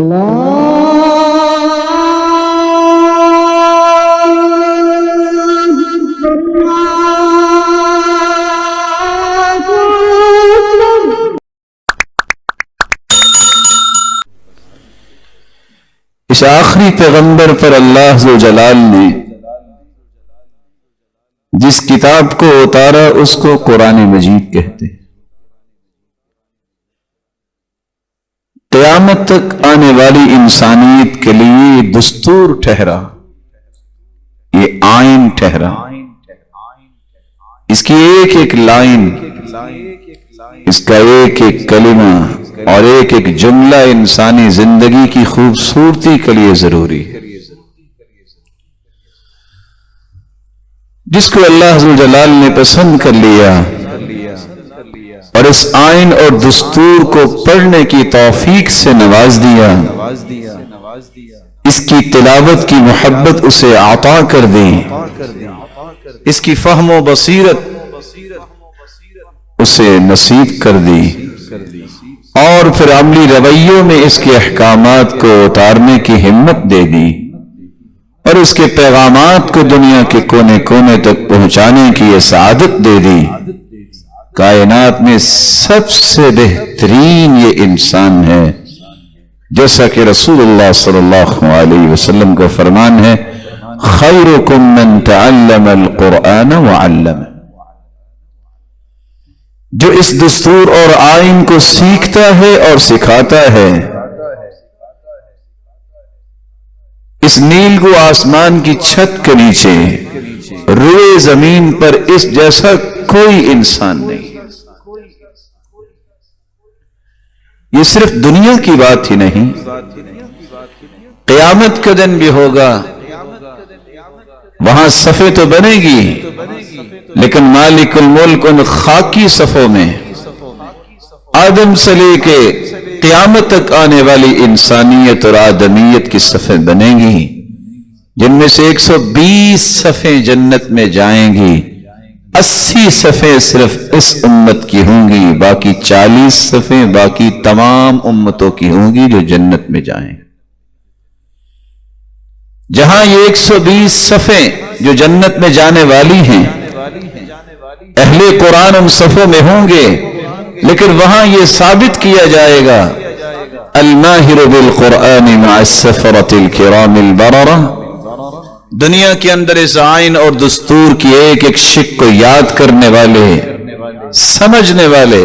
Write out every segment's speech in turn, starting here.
اس آخری پیغمبر پر اللہ ذو جلال نے جس کتاب کو اتارا اس کو قرآن مجید کہتے ہیں۔ قیامت تک آنے والی انسانیت کے لیے یہ دستور ٹھہرا، یہ آئین ٹھہرا، اس کی ایک ایک لائن، اس کا ایک ایک کلمہ اور ایک ایک جملہ انسانی زندگی کی خوبصورتی کے لیے ضروری ہے۔ جس کو اللہ ذو جلال نے پسند کر لیا اور اس آئین اور دستور کو پڑھنے کی توفیق سے نواز دیا، اس کی تلاوت کی محبت اسے عطا کر دی، اس کی فہم و بصیرت اسے نصیب کر دی، اور پھر عملی رویوں میں اس کے احکامات کو اتارنے کی ہمت دے دی، اور اس کے پیغامات کو دنیا کے کونے کونے تک پہنچانے کی یہ سعادت دے دی۔ کائنات میں سب سے بہترین یہ انسان ہے، جیسا کہ رسول اللہ صلی اللہ علیہ وسلم کا فرمان ہے، خیرکم من تعلم القرآن وعلمہ۔ جو اس دستور اور آئین کو سیکھتا ہے اور سکھاتا ہے، اس نیل کو آسمان کی چھت کے نیچے روئے زمین پر اس جیسا کوئی انسان نہیں۔ یہ صرف دنیا کی بات ہی نہیں، قیامت کا دن بھی ہوگا، وہاں صفیں تو بنے گی، لیکن مالک الملک ان خاکی صفوں میں آدم سے لے کے قیامت تک آنے والی انسانیت اور آدمیت کی صفیں بنیں گی، جن میں سے 120 صفیں جنت میں جائیں گی، 80 صفیں صرف اس امت کی ہوں گی، باقی 40 صفیں باقی تمام امتوں کی ہوں گی جو جنت میں جائیں گے۔ جہاں یہ 120 صفیں جو جنت میں جانے والی ہیں، اہل قرآن ان صفوں میں ہوں گے، لیکن وہاں یہ ثابت کیا جائے گا، الماہر بالقرآن مع السفرۃ الکرام البررہ۔ دنیا کے اندر اس آئین اور دستور کی ایک ایک شق کو یاد کرنے والے، سمجھنے والے،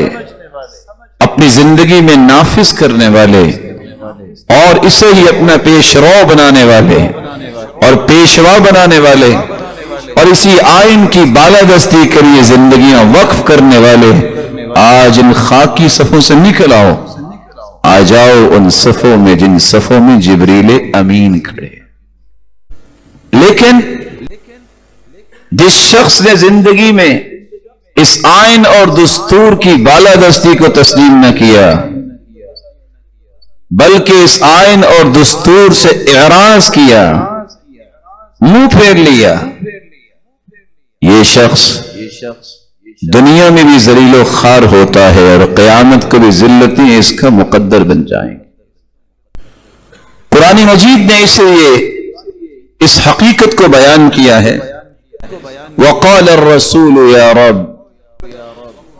اپنی زندگی میں نافذ کرنے والے، اور اسے ہی اپنا پیشرو بنانے والے اور پیشوا بنانے والے، اور اسی آئین کی بالادستی کے لیے زندگیاں وقف کرنے والے، آج ان خاکی صفوں سے نکل آؤ، آ جاؤ ان صفوں میں جن صفوں میں جبریل امین کھڑے۔ لیکن جس شخص نے زندگی میں اس آئین اور دستور کی بالادستی کو تسلیم نہ کیا، بلکہ اس آئین اور دستور سے اعراض کیا، منہ پھیر لیا، یہ شخص دنیا میں بھی ذلیل و خوار ہوتا ہے اور قیامت کو بھی ذلتیں اس کا مقدر بن جائیں۔ قرآن مجید نے اس حقیقت کو بیان کیا ہے، وقال الرسول یا رب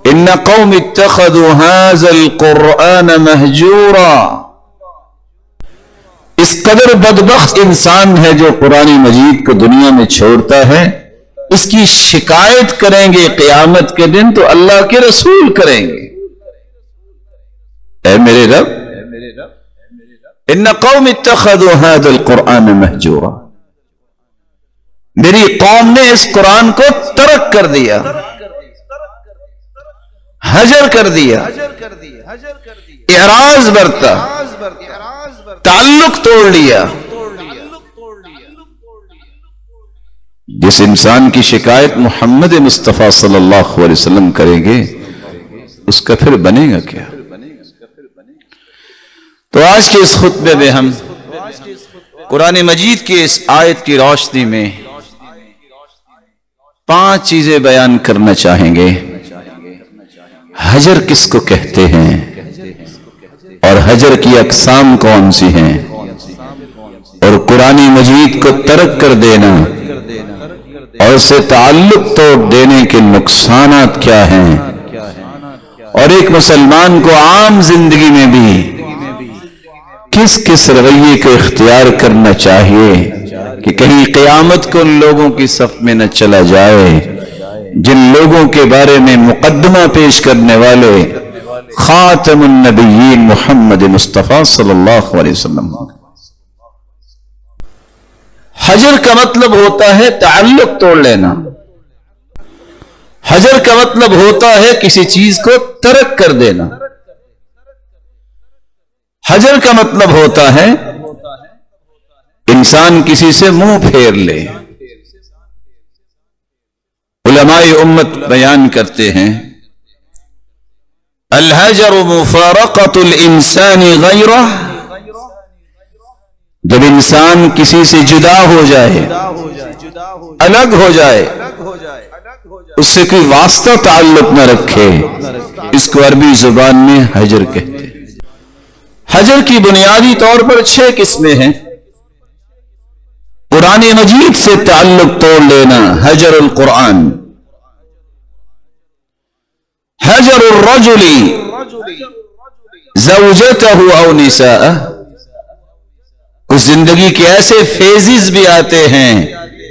ان قوم اتخذوا هذا القرآن مہجورا۔ اس قدر بدبخت انسان ہے جو قرآن مجید کو دنیا میں چھوڑتا ہے، اس کی شکایت کریں گے قیامت کے دن تو اللہ کے رسول کریں گے، اے میرے رب ان قوم اتخذوا هذا القرآن مہجورا، میری قوم نے اس قرآن کو ترک کر دیا، حجر کر دیا، اعراض برتا، تعلق توڑ لیا۔ جس انسان کی شکایت محمد مصطفیٰ صلی اللہ علیہ وسلم کریں گے، اس کا پھر بنے گا کیا؟ تو آج کے اس خطبے میں ہم قرآن مجید کی اس آیت کی روشنی میں 5 چیزیں بیان کرنا چاہیں گے۔ حجر کس کو کہتے ہیں اور حجر کی اقسام کون سی ہیں، اور قرآن مجید کو ترک کر دینا اور اس سے تعلق توڑ دینے کے نقصانات کیا ہیں، اور ایک مسلمان کو عام زندگی میں بھی کس کس رویے کو اختیار کرنا چاہیے کہ کہیں قیامت کو ان لوگوں کی صف میں نہ چلا جائے جن لوگوں کے بارے میں مقدمہ پیش کرنے والے خاتم النبیین محمد مصطفیٰ صلی اللہ علیہ وسلم۔ حجر کا مطلب ہوتا ہے تعلق توڑ لینا، حجر کا مطلب ہوتا ہے کسی چیز کو ترک کر دینا، حجر کا مطلب ہوتا ہے انسان کسی سے منہ پھیر لے۔ علماء امت بیان کرتے ہیں الحجر مفارقۃ الانسان غیرہ، جب انسان کسی سے جدا ہو جائے، الگ ہو جائے، اس سے کوئی واسطہ تعلق نہ رکھے، اس کو عربی زبان میں حجر کہتے ہیں۔ حجر کی بنیادی طور پر 6 قسمیں ہیں۔ قرآن مجید سے تعلق توڑ لینا حجر القرآن، حجر الرجل زوجته او نساءه، اس زندگی کے ایسے فیزز بھی آتے ہیں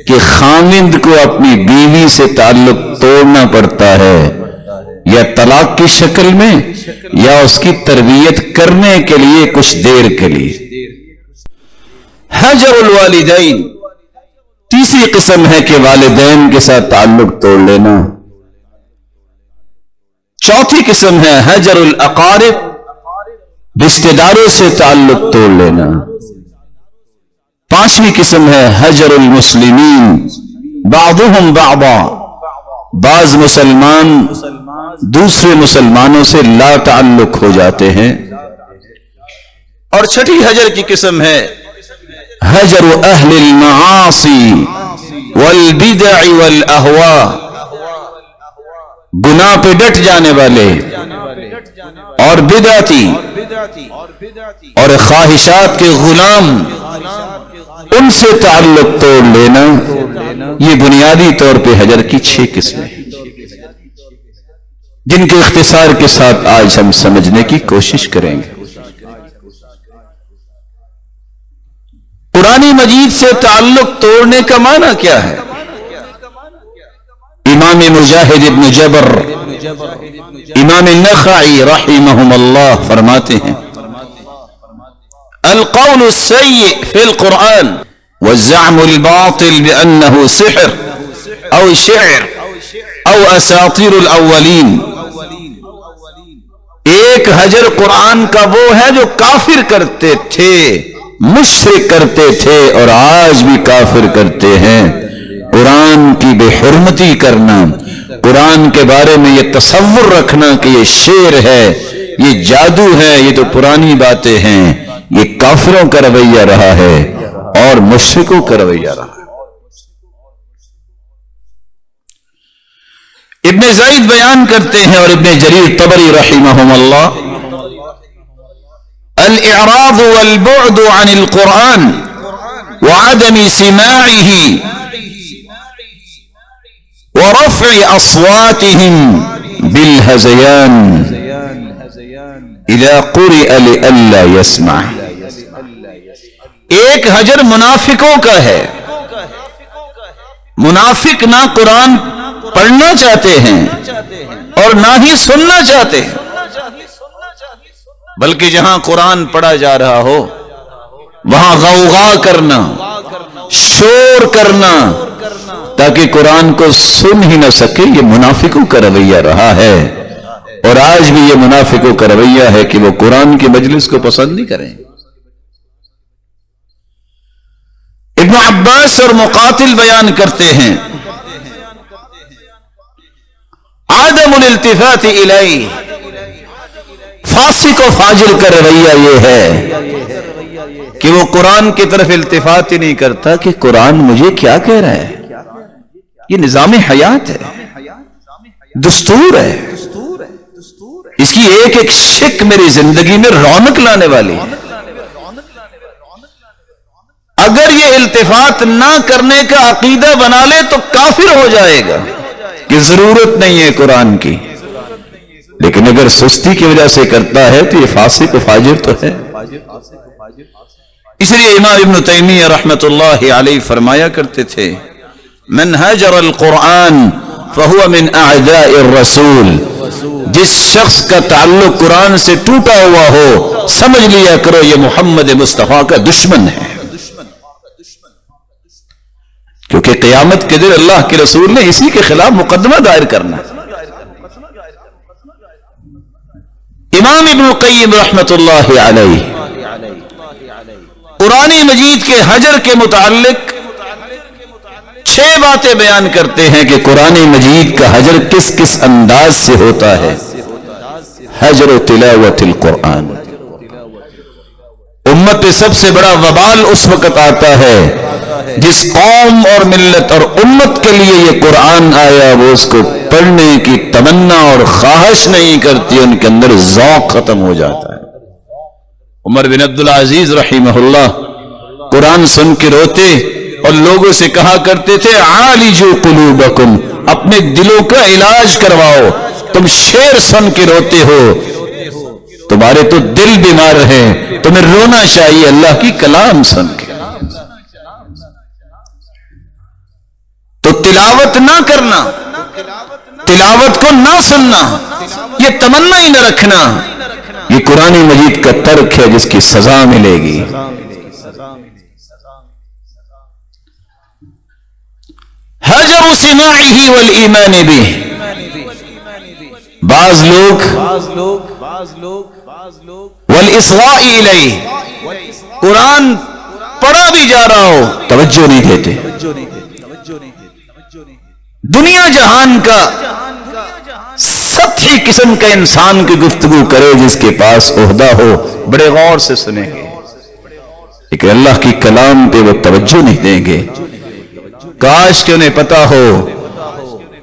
کہ خامند کو اپنی بیوی سے تعلق توڑنا پڑتا ہے، یا طلاق کی شکل میں یا اس کی تربیت کرنے کے لیے کچھ دیر کے لیے۔ حجر الوالدین، تیسری قسم ہے کہ والدین کے ساتھ تعلق توڑ لینا۔ چوتھی قسم ہے حجر الاقارب، رشتہ داروں سے تعلق توڑ لینا۔ پانچویں قسم ہے حجر المسلمین، بعضهم بعضا، بعض مسلمان دوسرے مسلمانوں سے لا تعلق ہو جاتے ہیں۔ اور چھٹی حجر کی قسم ہے حجر اہل المعاصی والبدع والاہواء، گناہ پہ ڈٹ جانے والے اور بدعتی اور خواہشات کے غلام، ان سے تعلق توڑ لینا۔ یہ بنیادی طور پہ حجر کی 6 قسمیں ہیں جن کے اختصار کے ساتھ آج ہم سمجھنے کی کوشش کریں گے۔ قرآن مجید سے تعلق توڑنے کا معنی کیا ہے؟ امام مجاہد ابن جبر، امام نخعی رحمہم اللہ فرماتے ہیں القول السیء فی القرآن والزعم الباطل بأنه سحر او شعر او اساطیر الاولین۔ ایک حجر قرآن کا وہ ہے جو کافر کرتے تھے، مشرک کرتے تھے اور آج بھی کافر کرتے ہیں۔ قرآن کی بے حرمتی کرنا، قرآن کے بارے میں یہ تصور رکھنا کہ یہ شعر ہے، یہ جادو ہے، یہ تو پرانی باتیں ہیں، یہ کافروں کا رویہ رہا ہے اور مشرکوں کا رویہ رہا ہے۔ ابن زید بیان کرتے ہیں اور ابن جریر طبری رحمہم اللہ الاعراض والبعد عن القرآن وعدم سماعه ورفع اصواتهم بالهذيان اذا قرئ لئلا يسمع۔ ایک حجر منافقوں کا ہے، منافق نہ قرآن پڑھنا چاہتے ہیں اور نہ ہی سننا چاہتے ہیں، بلکہ جہاں قرآن پڑھا جا رہا ہو وہاں غوغا کرنا، شور کرنا تاکہ قرآن کو سن ہی نہ سکے، یہ منافقوں کا رویہ رہا ہے اور آج بھی یہ منافقوں کا رویہ ہے کہ وہ قرآن کی مجلس کو پسند نہیں کریں۔ ابن عباس اور مقاتل بیان کرتے ہیں عدم الالتفات الیہ، فاسق و فاجر کا رویہ یہ ہے کہ وہ قرآن کی طرف التفات ہی نہیں کرتا کہ قرآن مجھے کیا کہہ رہا ہے۔ یہ نظام حیات ہے، دستور ہے، اس کی ایک ایک شک میری زندگی میں رونق لانے والی ہے. اگر یہ التفات نہ کرنے کا عقیدہ بنا لے تو کافر ہو جائے گا کہ ضرورت نہیں ہے قرآن کی. لیکن اگر سستی کی وجہ سے کرتا ہے تو یہ فاسق و فاجر تو ہے. اس لیے امام ابن تیمیہ رحمۃ اللہ علیہ فرمایا کرتے تھے من ہجر القرآن فہو من اعداء الرسول. جس شخص کا تعلق قرآن سے ٹوٹا ہوا ہو سمجھ لیا کرو یہ محمد مصطفیٰ کا دشمن ہے. کیونکہ قیامت کے دن اللہ کے رسول نے اسی کے خلاف مقدمہ دائر کرنا. امام ابن القیم رحمۃ اللہ علیہ قرآن مجید کے حجر کے متعلق 6 باتیں بیان کرتے ہیں کہ قرآن مجید کا حجر کس کس انداز سے ہوتا ہے. حجر تلاوت القرآن. امت پہ سب سے بڑا وبال اس وقت آتا ہے جس قوم اور ملت اور امت کے لیے یہ قرآن آیا وہ اس کو پڑھنے کی تمنا اور خواہش نہیں کرتی، ان کے اندر ذوق ختم ہو جاتا ہے. عمر بن عبدالعزیز رحمہ اللہ قرآن سن کے روتے اور لوگوں سے کہا کرتے تھے عالجوا قلوبکم، اپنے دلوں کا علاج کرواؤ. تم شعر سن کے روتے ہو، تمہارے تو دل بیمار ہیں، تمہیں رونا چاہیے اللہ کی کلام سن کے. تو تلاوت نہ کرنا، تلاوت کو نہ سننا، یہ تمنا ہی نہ رکھنا، یہ قرآن مجید کا ترک ہے جس کی سزا ملے گی. حجر سماعه والایمان به. بعض لوگ والاصغاء الیہ، قرآن پڑھا بھی جا رہا ہو توجہ نہیں دیتے. دنیا جہان کا سطحی قسم کا انسان کی گفتگو کرے جس کے پاس عہدہ ہو بڑے غور سے سنیں گے، لیکن اللہ کی کلام پہ وہ توجہ نہیں دیں گے. کاش کہ انہیں پتا ہو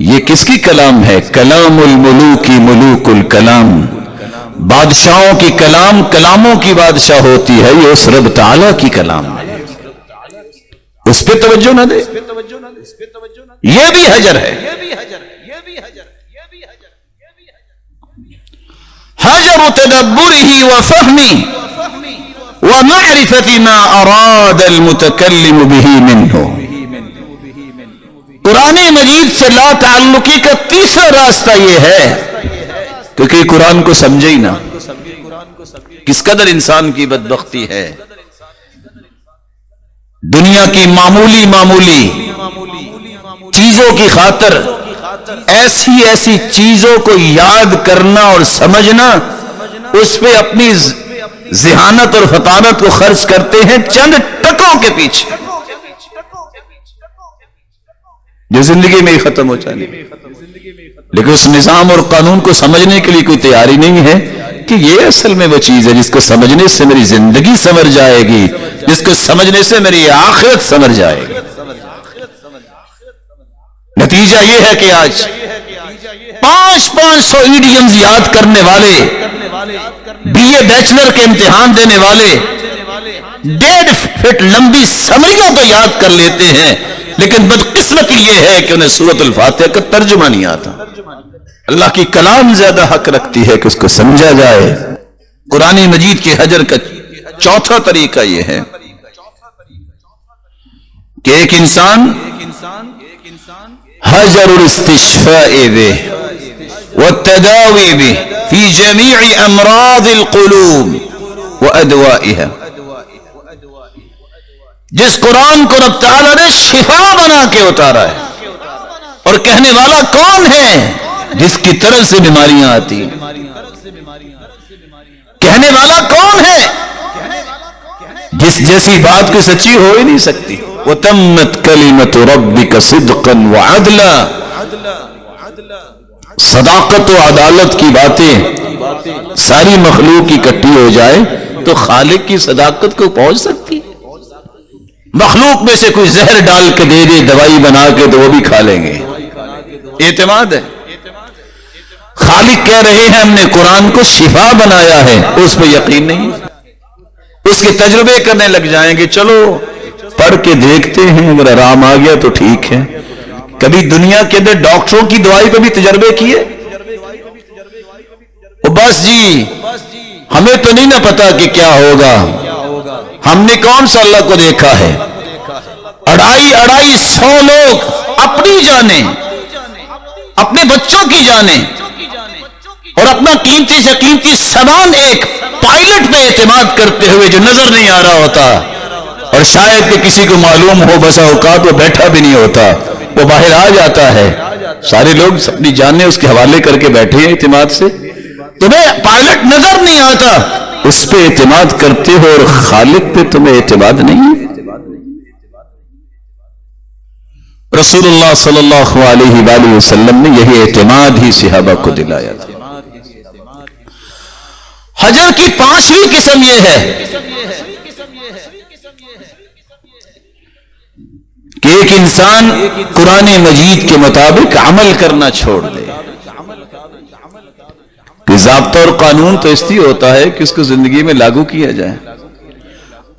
یہ کس کی کلام ہے. کلام الملوک ملوک الکلام. بادشاہوں کی کلام کلاموں کی بادشاہ ہوتی ہے، یہ اس رب تعالیٰ کی کلام ہے، اس پہ توجہ نہ دے. یہ بھی حجر ہے. حجر تدبره وفهمه ومعرفة ما أراد المتكلم به منه. قرآن مجید سے لا تعلقی کا تیسرا راستہ یہ ہے کیونکہ قرآن کو سمجھے ہی نہ. کس قدر انسان کی بدبختی ہے، دنیا کی معمولی چیزوں کی خاطر ایسی چیزوں کو یاد کرنا اور سمجھنا، اس پہ اپنی ذہانت اور فطانت کو خرچ کرتے ہیں چند ٹکوں کے پیچھے جو زندگی میں ہی ختم ہو جائے. لیکن اس نظام اور قانون کو سمجھنے کے لیے کوئی تیاری نہیں ہے کہ یہ اصل میں وہ چیز ہے جس کو سمجھنے سے میری زندگی سنور جائے گی، جس کو سمجھنے سے میری آخرت سنور جائے گی. نتیجہ یہ ہے کہ آج 500 ایڈیمز یاد کرنے والے، بی اے بیچلر کے امتحان دینے والے 1.5 فٹ لمبی سمریوں کو یاد کر لیتے ہیں، لیکن بدقسمتی یہ ہے کہ انہیں سورۃ الفاتحہ کا ترجمہ نہیں آتا. اللہ کی کلام زیادہ حق رکھتی ہے کہ اس کو سمجھا جائے. قرآن مجید کے حجر کا چوتھا طریقہ یہ ہے کہ ایک انسان حجر الاستشفاء به والتداوی به فی جمیع امراض القلوب وادوائها. جس قرآن کو رب تعالیٰ نے شفا بنا کے اتارا ہے، اور کہنے والا کون ہے؟ جس کی طرف سے بیماریاں آتی ہیں. کہنے والا کون ہے؟ جس جیسی بات کو سچی ہو ہی نہیں سکتی. وَتَمَّتْ كَلِمَةُ رَبِّكَ صِدْقًا وَعَدْلًا. صداقت و عدالت کی باتیں ساری مخلوق اکٹھی ہو جائے تو خالق کی صداقت کو پہنچ سکتی. مخلوق میں سے کوئی زہر ڈال کے دے دے دوائی بنا کے تو وہ بھی کھا لیں گے. اعتماد ہے. خالق کہہ رہے ہیں ہم نے قرآن کو شفا بنایا ہے، اس پہ یقین نہیں، اس کے تجربے کرنے لگ جائیں گے، چلو پڑھ کے دیکھتے ہیں، اگر آرام آ گیا تو ٹھیک ہے۔ کبھی دنیا کے اندر ڈاکٹروں کی دوائی پہ بھی تجربے کیے؟ بس جی ہمیں تو نہیں نہ پتا کہ کیا ہوگا، ہم نے کون سا اللہ کو دیکھا ہے؟ 250 لوگ اپنی جانیں، اپنے بچوں کی جانیں اور اپنا قیمتی سے قیمتی سامان ایک پائلٹ پہ اعتماد کرتے ہوئے جو نظر نہیں آ رہا ہوتا، اور شاید کہ کسی کو معلوم ہو، بسا اوقات وہ بیٹھا بھی نہیں ہوتا، وہ باہر آ جاتا ہے، سارے لوگ اپنی جانیں اس کے حوالے کر کے بیٹھے ہیں اعتماد سے۔ تمہیں پائلٹ نظر نہیں آتا، اس پہ اعتماد کرتے ہو، اور خالق پہ تمہیں اعتماد نہیں ہے۔ رسول اللہ صلی اللہ علیہ وآلہ وسلم نے یہی اعتماد ہی صحابہ کو دلایا تھا۔ حجر کی 5ویں قسم یہ ہے کہ ایک انسان قرآن مجید کے مطابق عمل کرنا چھوڑ دے۔ کہ ضابطہ اور قانون تو اس لیے ہوتا ہے کہ اس کو زندگی میں لاگو کیا جائے،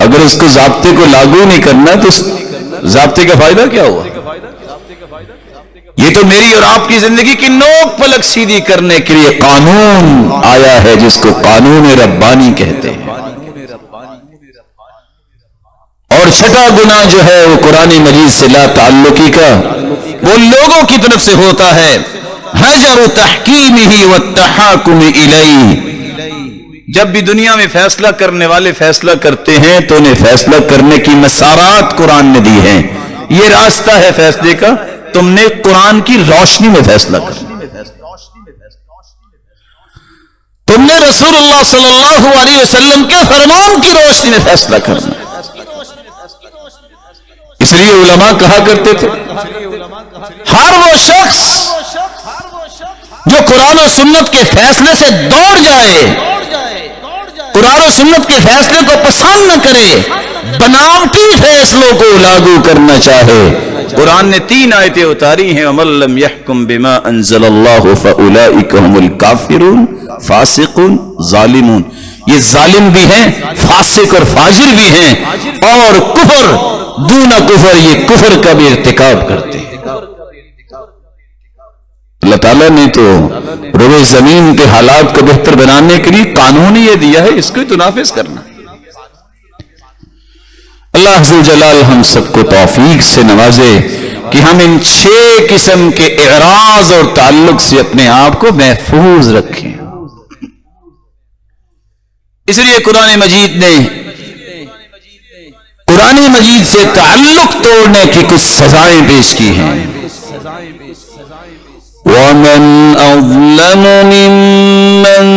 اگر اس کو ضابطے کو لاگو نہیں کرنا تو اس ضابطے کا فائدہ کیا ہوا؟ یہ تو میری اور آپ کی زندگی کی نوک پلک سیدھی کرنے کے لیے قانون آیا ہے، جس کو قانون ربانی کہتے ہیں۔ اور چھٹا گناہ جو ہے وہ قرآن مجید سے لا تعلقی کا وہ لوگوں کی طرف سے ہوتا ہے، حجر تحکیمہ والتحاکم الیہ۔ جب بھی دنیا میں فیصلہ کرنے والے فیصلہ کرتے ہیں تو انہیں فیصلہ کرنے کی مسارات قرآن نے دی ہیں، یہ راستہ ہے فیصلے کا، تم نے قرآن کی روشنی میں فیصلہ کرنا، تم نے رسول اللہ صلی اللہ علیہ وسلم کے فرمان کی روشنی میں فیصلہ کرنا۔ اس لیے علماء کہا کرتے تھے ہر وہ شخص جو قرآن و سنت کے فیصلے سے دوڑ جائے، قرآن و سنت کے فیصلے کو پسند نہ کرے، بناوٹی فیصلوں کو لاگو کرنا چاہے، قرآن نے 3 آیتیں اتاری ہیں، وَمَن لَّمْ يَحْكُم بِمَا أَنزَلَ اللَّهُ فَأُولَٰئِكَ هُمُ الْكَافِرُونَ فاسقون ظالمون۔ یہ ظالم بھی ہیں، فاسق اور فاجر بھی ہیں، اور کفر دون کفر، یہ کفر کا بھی ارتکاب کرتے ہیں۔ اللہ تعالیٰ نے تو روئے زمین کے حالات کو بہتر بنانے کے لیے قانون ہی یہ دیا ہے، اس کو تو نافذ کرنا۔ اللہ عز و جلال ہم سب کو توفیق سے نوازے کہ ہم ان 6 قسم کے اعراض اور تعلق سے اپنے آپ کو محفوظ رکھیں۔ اس لیے قرآن مجید سے تعلق توڑنے کی کچھ سزائیں پیش کی ہیں۔ وَمَنْ أَظْلَمُ مِمَّنْ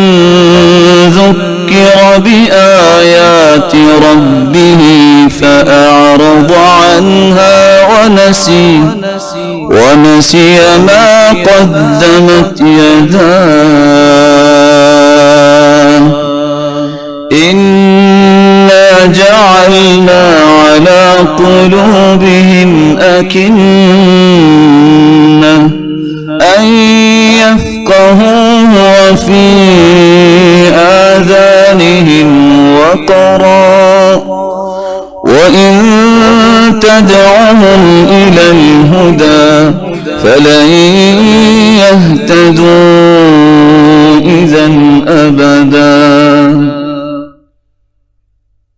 ذُكِّرَ بِآيَاتِ رَبِّهِ فَأَعْرَضَ عَنْهَا وَنَسِيَ مَا قَدَّمَتْ يَدَاهُ إِنَّا جَعَلْنَا عَلَى قُلُوبِهِمْ أَكِنَّةً أن يفقهوه وفي آذانهم وقرا وإن تدعهم إلى الهدى فلن يهتدوا إذا أبدا۔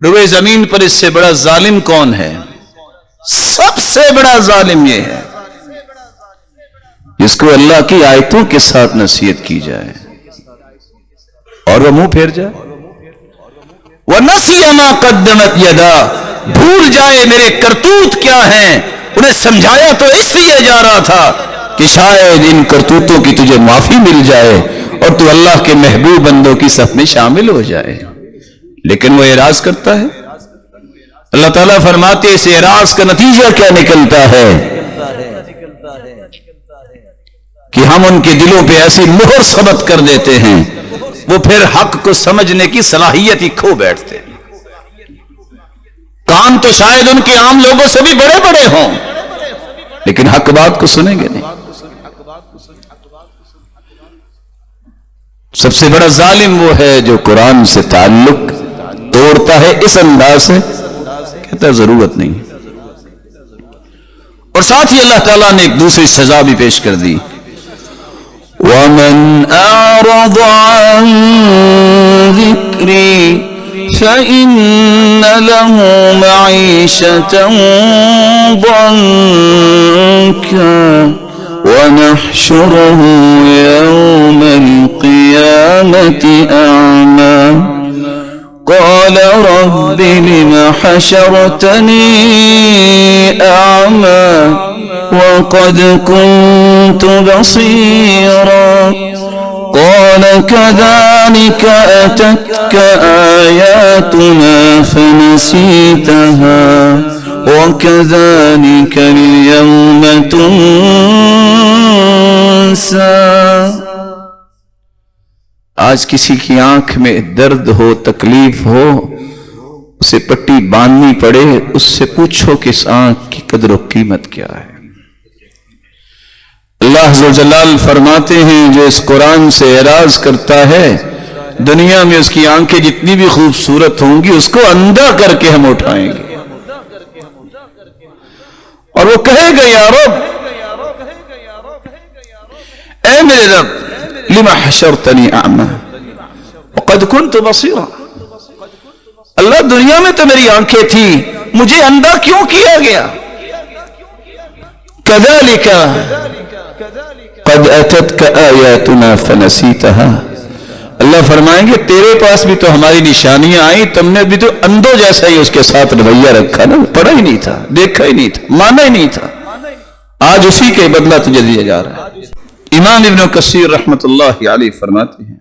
روئے زمین پر اس سے بڑا ظالم کون ہے؟ سب سے بڑا ظالم یہ ہے جس کو اللہ کی آیتوں کے ساتھ نصیحت کی جائے اور وہ منہ پھیر جائے۔ وَنَسِيَ مَا قَدَّمَتْ يَدَاهُ، بھول جائے میرے کرتوت کیا ہیں، انہیں سمجھایا تو اس لیے جا رہا تھا کہ شاید ان کرتوتوں کی تجھے معافی مل جائے اور تو اللہ کے محبوب بندوں کی صف میں شامل ہو جائے، لیکن وہ اعراض کرتا ہے۔ اللہ تعالیٰ فرماتے اس اعراض کا نتیجہ کیا نکلتا ہے کہ ہم ان کے دلوں پہ ایسی مہر ثبت کر دیتے ہیں، وہ پھر حق کو سمجھنے کی صلاحیت ہی کھو بیٹھتے ہیں۔ کام تو شاید ان کے عام لوگوں سے بھی بڑے بڑے ہوں، لیکن حق بات کو سنیں گے نہیں۔ سب سے بڑا ظالم وہ ہے جو قرآن سے تعلق توڑتا ہے اس انداز سے، کہتا ہے ضرورت نہیں. اور ساتھ ہی اللہ تعالیٰ نے ایک دوسری سزا بھی پیش کر دی، وَمَنْ أَعْرَضَ عَنْ ذِكْرِي فَإِنَّ لَهُ مَعِيشَةً ضَنكًا وَنَحْشُرُهُ يَوْمَ الْقِيَامَةِ أَعْمَى قَالَ رَبِّ لِمَ حَشَرْتَنِي أَعْمَى وَقَدْ كُنْتُ بَصِيرًا قَالَ كَذَلِكَ أَتَتْكَ آيَاتُنَا فَنَسِيتَهَا وَكَذَلِكَ الْيَوْمَ تُنْسَى. آج کسی کی آنکھ میں درد ہو، تکلیف ہو، اسے پٹی باندھنی پڑے، اس سے پوچھو کہ اس آنکھ کی قدر و قیمت کیا ہے. اللہ عز و جلال فرماتے ہیں جو اس قرآن سے اعراض کرتا ہے دنیا میں اس کی آنکھیں جتنی بھی خوبصورت ہوں گی اس کو اندھا کر کے ہم اٹھائیں گے، اور وہ کہے گا یا رب، اے میرے رب، لما حشرتنی اعمی وقد كنت بصیرا، اللہ دنیا میں تو میری آنکھیں تھی، مجھے اندھا کیوں کیا گیا؟ كذلك قد اتتك آیاتنا فنسیتها، اللہ فرمائیں گے تیرے پاس بھی تو ہماری نشانیاں آئیں، تم نے بھی تو اندھوں جیسا ہی اس کے ساتھ رویہ رکھا نا، پڑھا ہی نہیں تھا، دیکھا ہی نہیں تھا، مانا ہی نہیں تھا، آج اسی کے بدلہ تجھے دیا جا رہا ہے. امام ابن کثیر رحمت اللہ علیہ فرماتے ہیں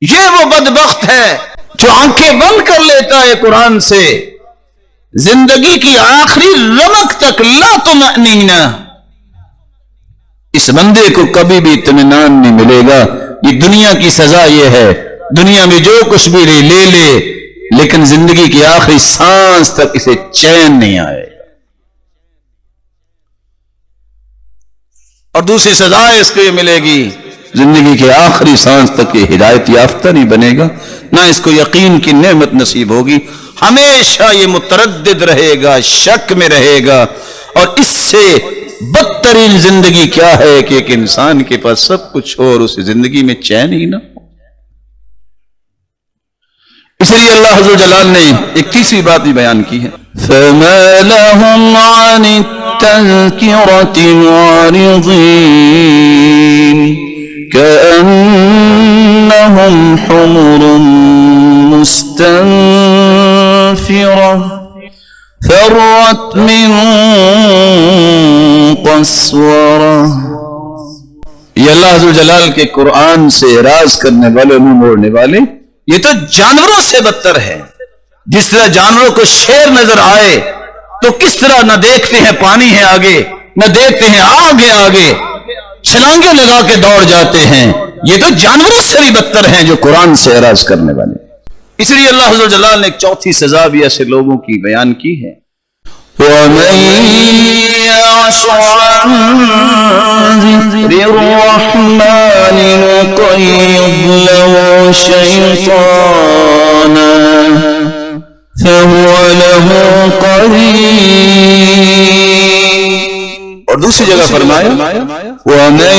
یہ وہ بدبخت ہے جو آنکھیں بند کر لیتا ہے قرآن سے، زندگی کی آخری رمق تک لا طمأنینہ، اس بندے کو کبھی بھی اطمینان نہیں ملے گا. یہ دنیا کی سزا یہ ہے، دنیا میں جو کچھ بھی لے لے، لیکن زندگی کی آخری سانس تک اسے چین نہیں آئے گا. اور دوسری سزا اس کو یہ ملے گی، زندگی کے آخری سانس تک یہ ہدایت یافتہ نہیں بنے گا، نہ اس کو یقین کی نعمت نصیب ہوگی، ہمیشہ یہ متردد رہے گا، شک میں رہے گا. اور اس سے بدترین زندگی کیا ہے کہ ایک انسان کے پاس سب کچھ ہو اور اسے زندگی میں چین ہی نہ ہو. اس لیے اللہ عز و جلال نے ایک تیسری بات بھی بیان کی ہے، فَمَا لَهُمْ عَنِ التَّذْكِرَةِ مُعْرِضِينَ كَأَنَّهُمْ حُمُرٌ مُسْتَنفِرَةٌ فَرَّتْ مِنْ قَسْوَرَةٍ. یہ اللہ عز و جلال کے قرآن سے اعراض کرنے والے، منہ موڑنے والے، یہ تو جانوروں سے بدتر ہے. جس طرح جانوروں کو شیر نظر آئے تو کس طرح نہ دیکھتے ہیں پانی ہے آگے، نہ دیکھتے ہیں آگ ہے آگے، چھلانگیں لگا کے دوڑ جاتے ہیں. یہ تو جانوروں سے بھی بدتر ہیں جو قرآن سے اعراض کرنے والے. اس لیے اللہ عز و جلال نے ایک چوتھی سزا بھی ایسے لوگوں کی بیان کی ہے، وَمَن يَعْشُ عَن ذِكْرِ الرَّحْمَنِ نُقَيِّضْ لَهُ شَيْطَانًا فَهُوَ لَهُ قَرِينٌ. اور دوسری جگہ فرمایا وَمَن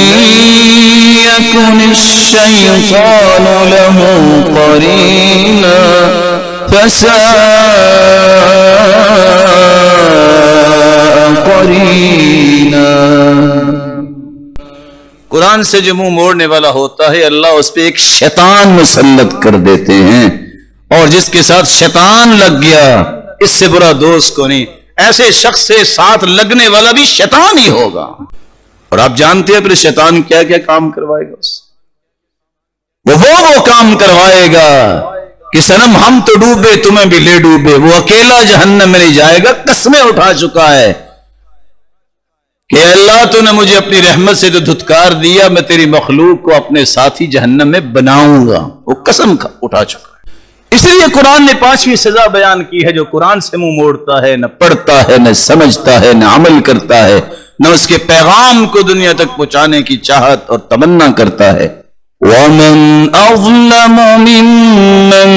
يَكُنِ الشَّيْطَانُ لَهُ قَرِينًا فَسَاءَ قَرِينًا. قرآن سے جو منہ موڑنے والا ہوتا ہے اللہ اس پہ ایک شیطان مسلط کر دیتے ہیں، اور جس کے ساتھ شیطان لگ گیا اس سے برا دوست کو نہیں. ایسے شخص سے ساتھ لگنے والا بھی شیطان ہی ہوگا. اور آپ جانتے ہیں پھر شیطان کیا کیا کام کروائے گا اس سے. وہ کام کروائے گا کہ صنم ہم تو ڈوبے تمہیں بھی لے ڈوبے. وہ اکیلا جہنم میں نہیں جائے گا، قسمیں اٹھا چکا ہے کہ اللہ تو نے مجھے اپنی رحمت سے تو دھتکار دیا، میں تیری مخلوق کو اپنے ساتھی جہنم میں بناؤں گا. وہ قسم اٹھا چکا ہے. اس لیے قرآن نے پانچویں سزا بیان کی ہے، جو قرآن سے منہ موڑتا ہے، نہ پڑھتا ہے، نہ سمجھتا ہے، نہ عمل کرتا ہے، نہ اس کے پیغام کو دنیا تک پہنچانے کی چاہت اور تمنا کرتا ہے، وَمَنْ أَظْلَمُ مِمَّنْ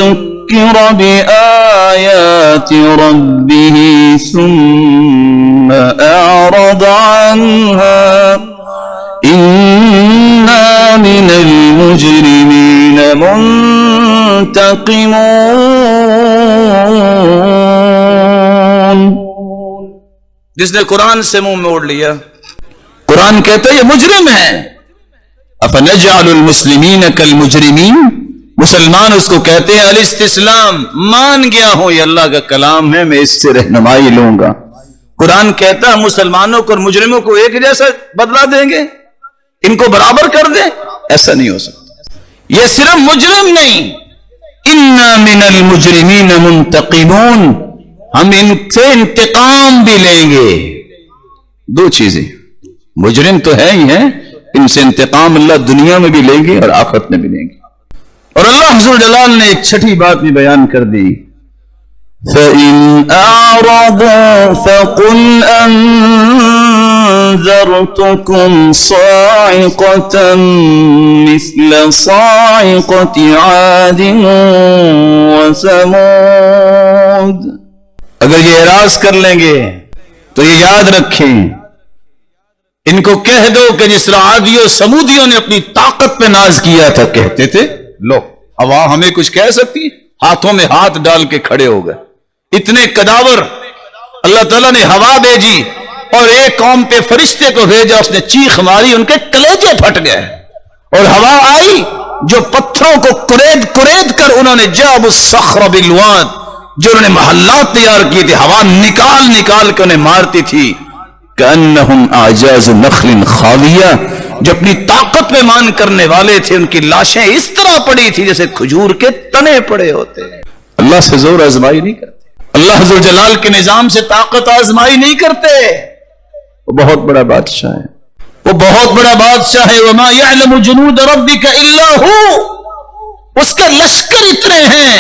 ذُكِّرَ بِآيَاتِ رَبِّهِ ثُمَّ أَعْرَضَ عَنْهَا إِنَّا مِنَ الْمُجْرِمِينَ مُنْتَقِمُونَ. جس نے قرآن سے منہ موڑ لیا، قرآن کہتا ہے یہ مجرم ہے. افنجعل المسلمین کالمجرمین، مسلمان اس کو کہتے ہیں الاستسلام، مان گیا ہوں یہ اللہ کا کلام ہے، میں اس سے رہنمائی لوں گا. قرآن کہتا ہے مسلمانوں کو اور مجرموں کو ایک جیسا بدلہ دیں گے، ان کو برابر کر دیں، ایسا نہیں ہو سکتا. یہ صرف مجرم نہیں، انا من المجرمین منتقمون، ہم ان سے انتقام بھی لیں گے. دو چیزیں، مجرم تو ہے ہی ہیں، ان سے انتقام اللہ دنیا میں بھی لیں گے اور آخرت میں بھی لیں گے. اور اللہ حضور جلال نے ایک چھٹی بات بھی بیان کر دی، فَإِنْ أَعْرَضُوا فَقُلْ أَنذَرْتُكُمْ صَاعِقَةً مِثْلَ صَاعِقَةِ عَادٍ وَثَمُودَ. اگر یہ اعراض کر لیں گے تو یہ یاد رکھیں، ان کو کہہ دو کہ جس طرح عادیوں سمودیوں نے اپنی طاقت پہ ناز کیا تھا، کہتے تھے لو ہوا ہمیں کچھ کہہ سکتی، ہاتھوں میں ہاتھ ڈال کے کھڑے ہو گئے. اتنے کداور اللہ تعالیٰ نے ہوا بھیجی اور ایک قوم پہ فرشتے کو بھیجا، اس نے چیخ ماری، ان کے کلیجے پھٹ گئے. اور ہوا آئی جو پتھروں کو کرید کرید کر انہوں نے جاب الصخر بالواد، جو انہوں نے محلات تیار کیے تھے، ہوا نکال نکال کے انہیں مارتی تھی. کأنہم اعجاز نخل خاویہ، جو اپنی طاقت پہ مان کرنے والے تھے ان کی لاشیں اس طرح پڑی تھی جیسے کھجور کے تنے پڑے ہوتے. اللہ سے زور آزمائی نہیں کرتے، اللہ ذو جلال کے نظام سے طاقت آزمائی نہیں کرتے. وہ بہت بڑا بادشاہ ہے، وہ بہت بڑا بادشاہ ہے. وما يعلم جنود ربك الا هو، اس کے لشکر اتنے ہیں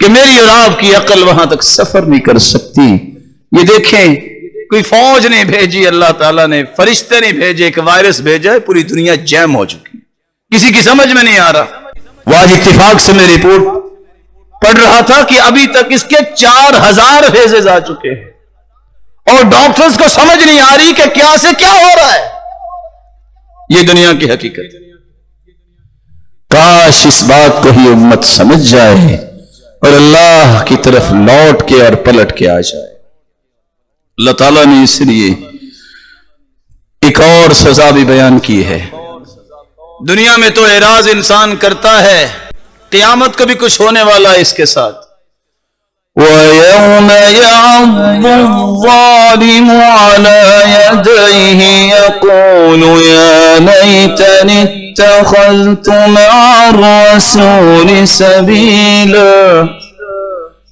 کہ میری اور آپ کی عقل وہاں تک سفر نہیں کر سکتی. یہ دیکھیں، کوئی فوج نہیں بھیجی اللہ تعالیٰ نے، فرشتے نہیں بھیجے، ایک وائرس بھیجا ہے، پوری دنیا جیم ہو چکی، کسی کی سمجھ میں نہیں آ رہا. وہ آج اتفاق سے میں رپورٹ پڑھ رہا تھا کہ ابھی تک اس کے 4000 فیزز آ چکے ہیں اور ڈاکٹرز کو سمجھ نہیں آ رہی کہ کیا سے کیا ہو رہا ہے. یہ دنیا کی حقیقت. کاش اس بات کو ہی امت سمجھ جائے اور اللہ کی طرف لوٹ کے اور پلٹ کے آ جائے. اللہ تعالیٰ نے اس لیے ایک اور سزا بھی بیان کی ہے. دنیا میں تو اعراض انسان کرتا ہے، قیامت کو بھی کچھ ہونے والا ہے اس کے ساتھ. وَيَوْمَ يَعَضُّ الظَّالِمُ عَلَى يَدَيْهِ يَقُولُ يَا لَيْتَنِي اتَّخَذْتُ مَعَ الرَّسُولِ سَبِيلًا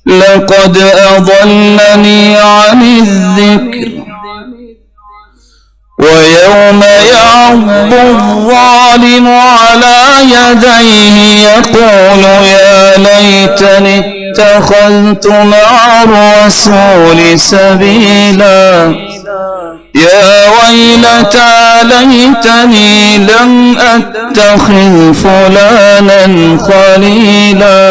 لقد أضلني عن الذكر. ويوم يعض الظالم على يديه يقول يا ليتني اتخذت مع الرسول سبيلا يا ويلتى ليتني لم أتخذ فلانا خليلا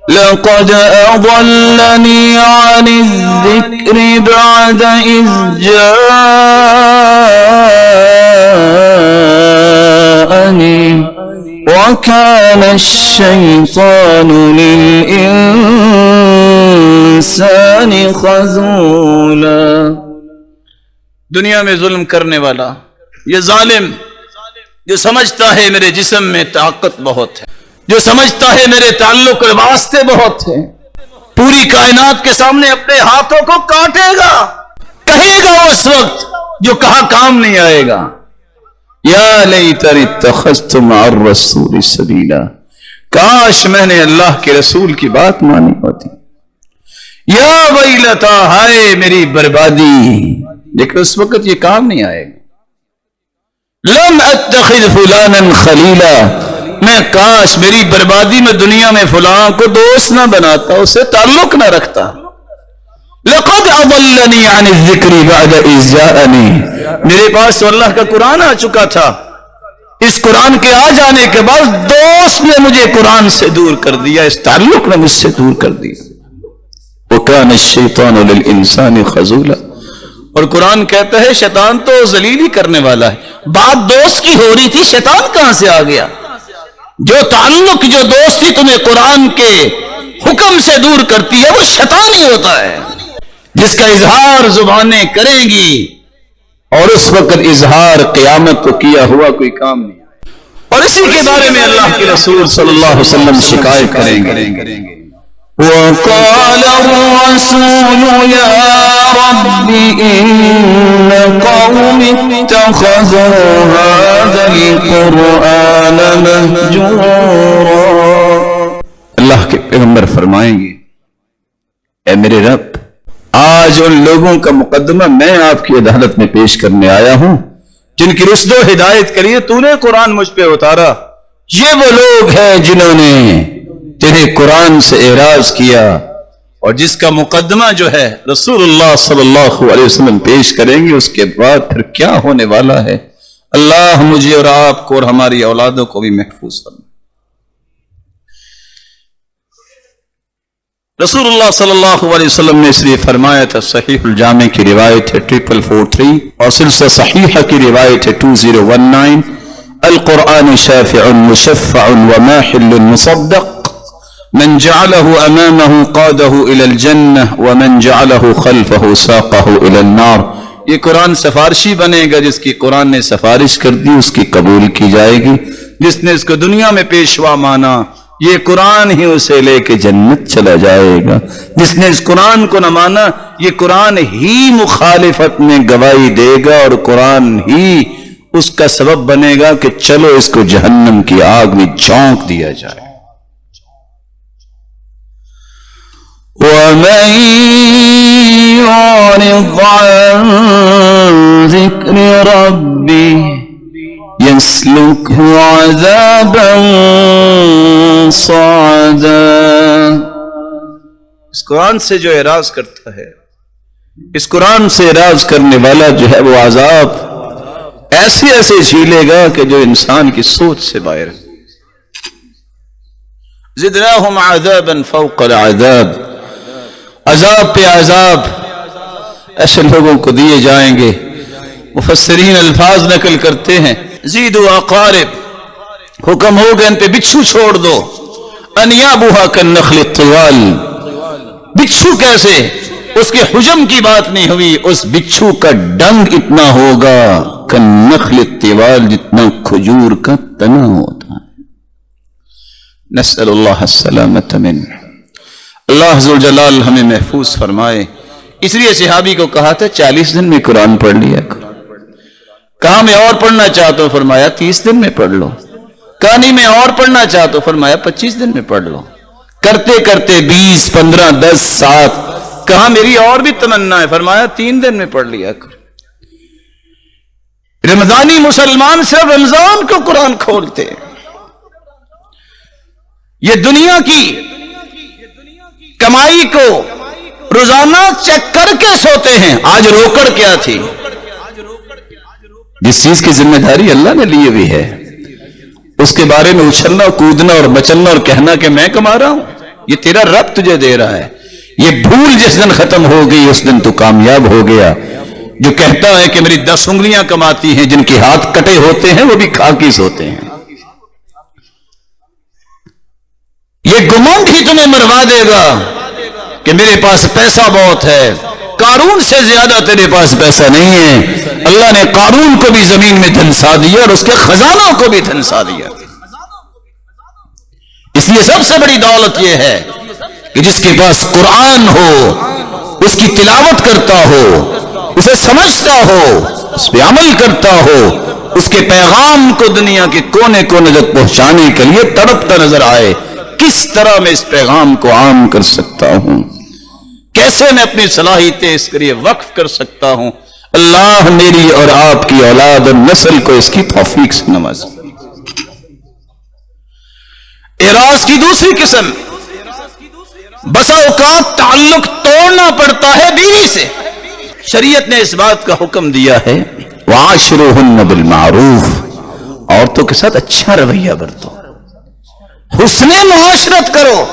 لقد أضلني عن الذكر بعد إذ جاءني وكان الشيطان للإنسان خذولا. دنیا میں ظلم کرنے والا، یہ ظالم جو سمجھتا ہے میرے جسم میں طاقت بہت ہے، جو سمجھتا ہے میرے تعلق اور واسطے بہت ہیں، پوری کائنات کے سامنے اپنے ہاتھوں کو کاٹے گا، کہے گا اس وقت جو کہا کام نہیں آئے گا. یا لیتنی اتخذت مع الرسول سبیلا، کاش میں نے اللہ کے رسول کی بات مانی ہوتی. یا ویلتا، ہائے میری بربادی، لیکن اس وقت یہ کام نہیں آئے گا. لم اتخذ فلانا خلیلا، میں کاش میری بربادی میں دنیا میں فلاں کو دوست نہ بناتا، اسے تعلق نہ رکھتا. لقد اضلنی عن الذکر بعد اذ جاءنی، میرے پاس تو اللہ کا قرآن آ چکا تھا اس قرآن کے آ جانے کے بعد دوست نے مجھے قرآن سے دور کر دیا، اس تعلق نے مجھ سے دور کر دیا۔ وَكَانَ الشَّيْطَانُ لِلْإِنسَانِ خَذُولًا، اور قرآن کہتا ہے شیطان تو ذلیل ہی کرنے والا ہے۔ بات دوست کی ہو رہی تھی، شیطان کہاں سے آ گیا؟ جو تعلق، جو دوستی تمہیں قرآن کے حکم سے دور کرتی ہے وہ شیطان ہی ہوتا ہے، جس کا اظہار زبانیں کریں گی، اور اس وقت اظہار قیامت کو کیا ہوا کوئی کام نہیں۔ اور اسی کے بارے میں اللہ کے رسول صلی اللہ علیہ وسلم شکایت کریں گے۔ وَقَالَ الرَّسُولُ يَا رَبِّ إِنَّ قَوْمِي اتَّخَذُوا هَذَا الْقُرْآنَ مَهْجُورًا۔ اللہ کے پیغمبر فرمائیں گے اے میرے رب، آج ان لوگوں کا مقدمہ میں آپ کی عدالت میں پیش کرنے آیا ہوں جن کی رشد و ہدایت کے لیے تو نے قرآن مجھ پہ اتارا۔ یہ وہ لوگ ہیں جنہوں نے تیرے قرآن سے اعراض کیا، اور جس کا مقدمہ جو ہے رسول اللہ صلی اللہ علیہ وسلم پیش کریں گے، اس کے بعد پھر کیا ہونے والا ہے۔ اللہ مجھے اور آپ کو اور ہماری اولادوں کو بھی محفوظ فرمائے۔ رسول اللہ صلی اللہ علیہ وسلم نے اس لیے فرمایا تھا، صحیح الجامع کی روایت ہے 4443 اور سلسلہ صحیحہ کی روایت ہے 2019، القرآن شافع مشفع وماحل مصدق، من جعله امامه قاده الى الجنہ ومن جعله خلفه ساقه الى النار۔ یہ قرآن سفارشی بنے گا، جس کی قرآن نے سفارش کر دی اس کی قبول کی جائے گی، جس نے اس کو دنیا میں پیشوا مانا یہ قرآن ہی اسے لے کے جنت چلا جائے گا، جس نے اس قرآن کو نہ مانا یہ قرآن ہی مخالفت میں گواہی دے گا، اور قرآن ہی اس کا سبب بنے گا کہ چلو اس کو جہنم کی آگ میں جھونک دیا جائے۔ وَمَن يُعْرِضْ عَن ذِكْرِ رَبِّهِ يَسْلُكْهُ عَذَابًا صَعَدًا۔ اس قرآن سے جو اعراض کرتا ہے، اس قرآن سے اعراض کرنے والا جو ہے وہ عذاب ایسے ایسے جھیلے گا کہ جو انسان کی سوچ سے باہر ہے۔ زدناہم عذابا فوق العذاب، عذاب پہ عذاب ایسے لوگوں کو دیے جائیں گے۔ مفسرین الفاظ نقل کرتے ہیں، زیدوا اقارب، حکم ہوگا ان پہ بچھو چھوڑ دو، انیابها کالنخل الطوال، بچھو کیسے؟ اس کے حجم کی بات نہیں ہوئی، اس بچھو کا ڈنگ اتنا ہوگا کالنخل الطوال، جتنا کھجور کا تنا ہوتا ہے۔ نسأل اللہ السلامۃ منہ، اللہ ذوالجلال ہمیں محفوظ فرمائے۔ اس لیے صحابی کو کہا تھا 40 دن میں قرآن پڑھ لیا کرو۔ کہا میں اور پڑھنا چاہتا ہوں، فرمایا 30 دن میں پڑھ لو۔ کہا نہیں میں اور پڑھنا چاہتا ہوں، فرمایا 25 دن میں پڑھ لو۔ کرتے کرتے 20، 15، 10، 7، کہا میری اور بھی تمنا ہے، فرمایا 3 دن میں پڑھ لیا کرو۔ رمضانی مسلمان صرف رمضان کو قرآن کھولتے، یہ دنیا کی کمائی کو روزانہ چیک کر کے سوتے ہیں۔ آج روکڑ کیا تھی؟ جس چیز کی ذمہ داری اللہ نے لی ہوئی ہے اس کے بارے میں اچھلنا، کودنا اور مچلنا اور کہنا کہ میں کما رہا ہوں، یہ تیرا رب تجھے دے رہا ہے۔ یہ بھول جس دن ختم ہو گئی اس دن تو کامیاب ہو گیا۔ جو کہتا ہے کہ میری 10 انگلیاں کماتی ہیں، جن کے ہاتھ کٹے ہوتے ہیں وہ بھی خاکی سوتے ہیں، یہ گمنڈ ہی تمہیں مروا دے گا کہ میرے پاس پیسہ بہت ہے۔ قارون سے زیادہ تیرے پاس پیسہ نہیں ہے۔ اللہ نے قارون کو بھی زمین میں دھنسا دیا اور اس کے خزانوں کو بھی دھنسا دیا۔ اس لیے سب سے بڑی دولت یہ ہے کہ جس کے پاس قرآن ہو، اس کی تلاوت کرتا ہو، اسے سمجھتا ہو، اس پہ عمل کرتا ہو، اس کے پیغام کو دنیا کے کونے کونے تک پہنچانے کے لیے تڑپتا نظر آئے۔ کس طرح میں اس پیغام کو عام کر سکتا ہوں، کیسے میں اپنی صلاحیتیں اس کے لیے وقف کر سکتا ہوں۔ اللہ میری اور آپ کی اولاد اور نسل کو اس کی توفیق سے نوازے۔ اعراض کی دوسری قسم، بسا اوقات تعلق توڑنا پڑتا ہے بیوی سے۔ شریعت نے اس بات کا حکم دیا ہے وَعَاشِرُوهُنَّ بِالْمَعْرُوفِ، عورتوں کے ساتھ اچھا رویہ برتو، حسن معاشرت کرو،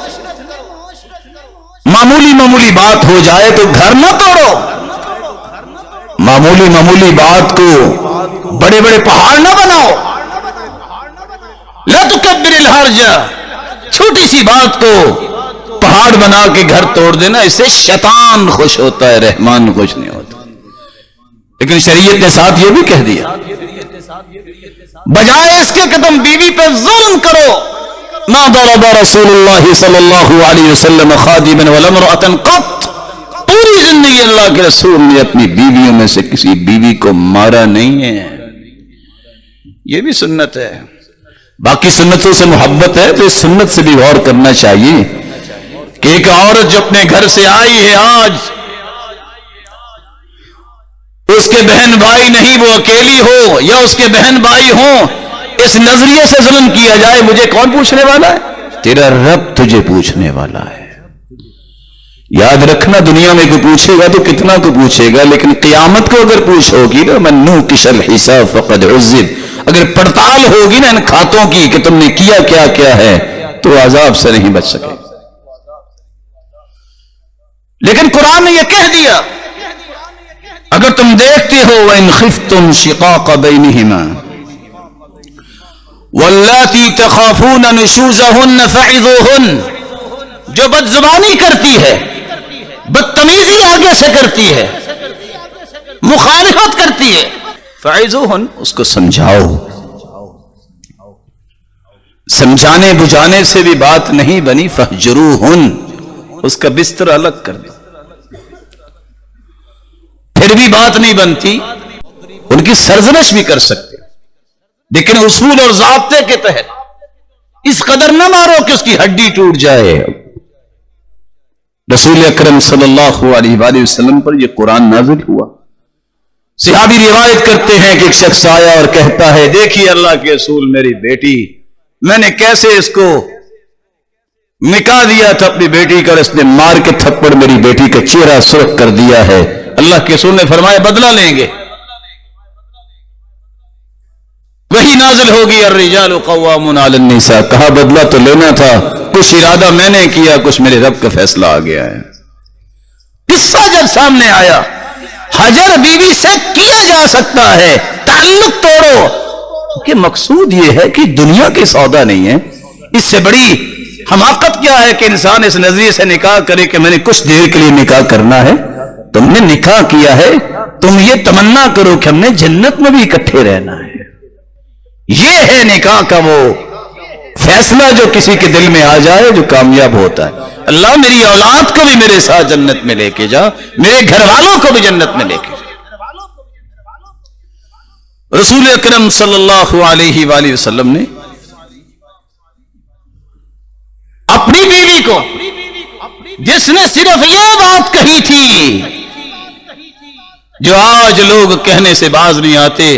معمولی بات ہو جائے تو گھر نہ توڑو، معمولی بات کو بڑے بڑے پہاڑ نہ بناؤ، لا تکبر الحرج، چھوٹی سی بات کو پہاڑ بنا کے گھر توڑ دینا، اس سے شیطان خوش ہوتا ہے، رحمان خوش نہیں ہوتا۔ لیکن شریعت نے ساتھ یہ بھی کہہ دیا، بجائے اس کے کہ تم بیوی پہ ظلم کرو، ما ضرب رسول اللہ صلی اللہ علیہ وسلم خادما ولا امرأة قط، پوری زندگی اللہ کے رسول نے اپنی بیویوں میں سے کسی بیوی کو مارا نہیں ہے۔ یہ بھی سنت ہے، باقی سنتوں سے محبت ہے تو اس سنت سے بھی غور کرنا چاہیے کہ ایک عورت جو اپنے گھر سے آئی ہے، آج اس کے بہن بھائی نہیں، وہ اکیلی ہو یا اس کے بہن بھائی ہوں، اس نظریے سے ظلم کیا جائے، مجھے کون پوچھنے والا ہے؟ تیرا رب تجھے پوچھنے والا ہے۔ یاد رکھنا، دنیا میں کوئی پوچھے گا تو کتنا کو پوچھے گا، لیکن قیامت کو اگر پوچھو گی نا، من نوقش الحساب فقد عذب، اگر پڑتال ہوگی نا ان کھاتوں کی کہ تم نے کیا کیا کیا ہے، تو عذاب سے نہیں بچ سکے۔ لیکن قرآن نے یہ کہہ دیا، اگر تم دیکھتے ہو وَإِنْ خِفْتُمْ شِقَاقَ بَيْنِهِمَا وَاللَّاتِي تَخَافُونَ نُشُوزَهُنَّ فَعِظُوهُنَّ، جو بد زبانی کرتی ہے، بدتمیزی آگے سے کرتی ہے، مخالفت کرتی ہے، فَعِظُوهُنَّ، اس کو سمجھاؤ۔ سمجھانے بجھانے سے بھی بات نہیں بنی، فَاهْجُرُوهُنَّ، اس کا بستر الگ کر دو، پھر بھی بات نہیں بنتی، ان کی سرزنش بھی کر سکتے، لیکن اصول اور ضابطے کے تحت اس قدر نہ مارو کہ اس کی ہڈی ٹوٹ جائے۔ رسول اکرم صلی اللہ علیہ وآلہ وسلم پر یہ قرآن نازل ہوا۔ صحابی روایت کرتے ہیں کہ ایک شخص آیا اور کہتا ہے، دیکھیے اللہ کے رسول، میری بیٹی، میں نے کیسے اس کو نکاح دیا تھا اپنی بیٹی کا، اس نے مار کے تھپڑ میری بیٹی کا چہرہ سرخ کر دیا ہے۔ اللہ کے رسول نے فرمایا بدلہ لیں گے۔ وہی نازل ہوگی الرجال قوامون علی النساء، کہا بدلہ تو لینا تھا، کچھ ارادہ میں نے کیا، کچھ میرے رب کا فیصلہ آ گیا ہے۔ قصہ جب سامنے آیا، حجر بیوی سے کیا جا سکتا ہے، تعلق توڑو، کہ مقصود یہ ہے کہ دنیا کے سودا نہیں ہے۔ اس سے بڑی حماقت کیا ہے کہ انسان اس نظریے سے نکاح کرے کہ میں نے کچھ دیر کے لیے نکاح کرنا ہے۔ تم نے نکاح کیا ہے، تم یہ تمنا کرو کہ ہم نے جنت میں بھی اکٹھے رہنا ہے۔ یہ ہے نکاح کا وہ فیصلہ جو کسی کے دل میں آ جائے، جو کامیاب ہوتا ہے۔ اللہ میری اولاد کو بھی میرے ساتھ جنت میں لے کے جا، میرے گھر والوں کو بھی جنت میں لے کے جا۔ رسول اکرم صلی اللہ علیہ وآلہ وسلم نے اپنی بیوی کو، جس نے صرف یہ بات کہی تھی جو آج لوگ کہنے سے باز نہیں آتے،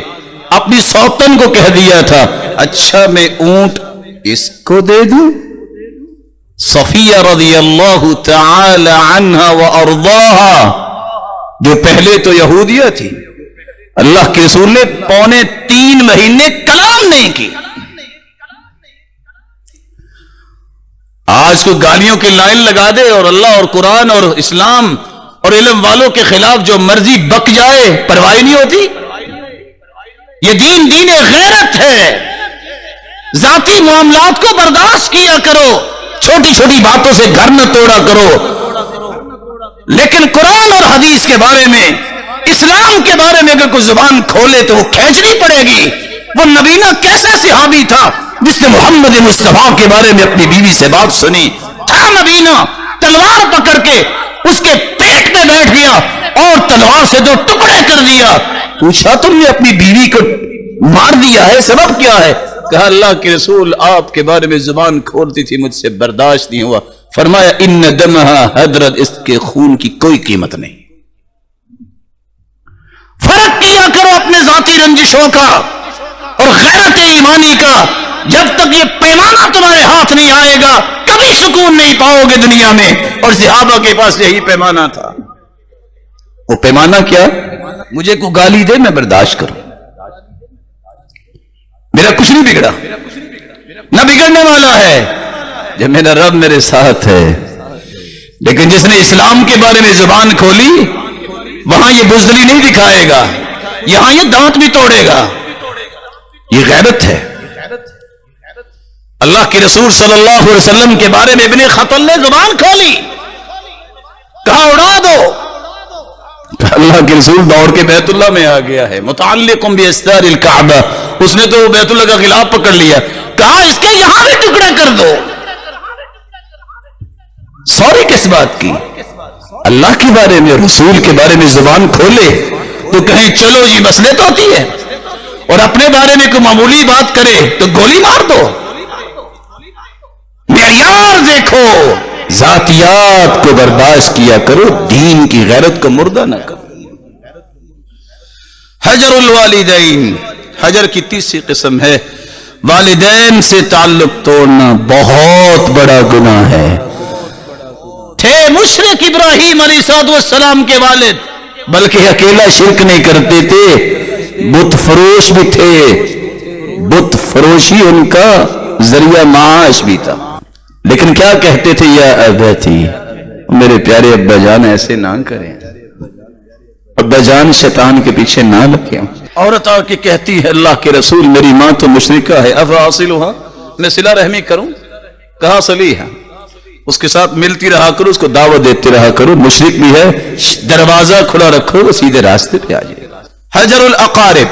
اپنی سوتن کو کہہ دیا تھا، اچھا میں اونٹ اس کو دے دوں؟ صفیہ رضی اللہ تعالی عنہا وارضاہا، جو پہلے تو یہودیہ تھی، اللہ کے رسول نے 3.25 مہینے کلام نہیں کی۔ آج کو گالیوں کی لائن لگا دے اور اللہ اور قرآن اور اسلام اور علم والوں کے خلاف جو مرضی بک جائے، پرواہ نہیں ہوتی۔ یہ دین غیرت ہے۔ ذاتی معاملات کو برداشت کیا کرو، چھوٹی چھوٹی باتوں سے گھر نہ توڑا کرو، لیکن قرآن اور حدیث کے بارے میں، اسلام کے بارے میں اگر کوئی زبان کھولے تو وہ کھینچنی پڑے گی۔ وہ نبینا کیسا صحابی تھا جس نے محمد مصطفیٰ کے بارے میں اپنی بیوی سے بات سنی، تھا نبینا، تلوار پکڑ کے اس کے پیٹ پہ بیٹھ گیا اور تلوار سے 2 ٹکڑے کر دیا۔ پوچھا تم نے اپنی بیوی کو مار دیا ہے، سبب کیا ہے؟ کہا اللہ کے رسول آپ کے بارے میں زبان کھولتی تھی، مجھ سے برداشت نہیں ہوا۔ فرمایا ان دمہا حضرت، اس کے خون کی کوئی قیمت نہیں۔ فرق کیا کرو اپنے ذاتی رنجشوں کا اور غیرت ایمانی کا۔ جب تک یہ پیمانہ تمہارے ہاتھ نہیں آئے گا، کبھی سکون نہیں پاؤ گے دنیا میں۔ اور صحابہ کے پاس یہی پیمانہ تھا۔ وہ پیمانہ کیا؟ مجھے کو گالی دے میں برداشت کروں، میرا کچھ کچھ نہیں بگڑا، نہ بگڑنے والا ہے، جب میرا رب میرے ساتھ ہے۔ لیکن جس نے اسلام کے بارے میں زبان کھولی، وہاں یہ بزدلی نہیں دکھائے گا، یہاں یہ دانت بھی توڑے گا۔ یہ غیرت ہے۔ اللہ کے رسول صلی اللہ علیہ وسلم کے بارے میں ابن خطل نے زبان کھولی، کہا اڑا دو۔ اللہ کے رسول دوڑ کے بیت اللہ میں آ گیا ہے، متعلق باستار الکعبہ، اس نے تو بیت اللہ کا غلاف پکڑ لیا، کہا اس کے یہاں بھی ٹکڑا کر دو۔ سوری کس بات کی؟ اللہ کے بارے میں، رسول کے بارے میں زبان کھولے تو کہیں چلو جی مسئلے تو ہوتی ہے، اور اپنے بارے میں کوئی معمولی بات کرے تو گولی مار دو۔ معیار دیکھو، ذاتیات کو برداشت کیا کرو، دین کی غیرت کو مردہ نہ کرو۔ حجر الوالدین، حجر کی تیسری قسم ہے والدین سے تعلق توڑنا، بہت بڑا گناہ ہے۔ تھے مشرک ابراہیم علیہ السلام کے والد، بلکہ اکیلا شرک نہیں کرتے تھے، بت فروش بھی تھے، بت فروشی ان کا ذریعہ معاش بھی تھا۔ لیکن کیا کہتے تھے؟ یا ابتی، میرے پیارے ابا جان ایسے نہ کریں، ابا جان شیطان کے پیچھے نہ لگے۔ عورت آ کے کہتی ہے اللہ کے رسول میری ماں تو مشرکہ ہے، افاصلھا، میں صلہ رحمی کروں؟ کہا صلیھا، اس کے ساتھ ملتی رہا کرو، اس کو دعوت دیتے رہا کرو، مشرک بھی ہے، دروازہ کھلا رکھو، وہ سیدھے راستے پہ آ جائے گا۔ حجر الاقارب،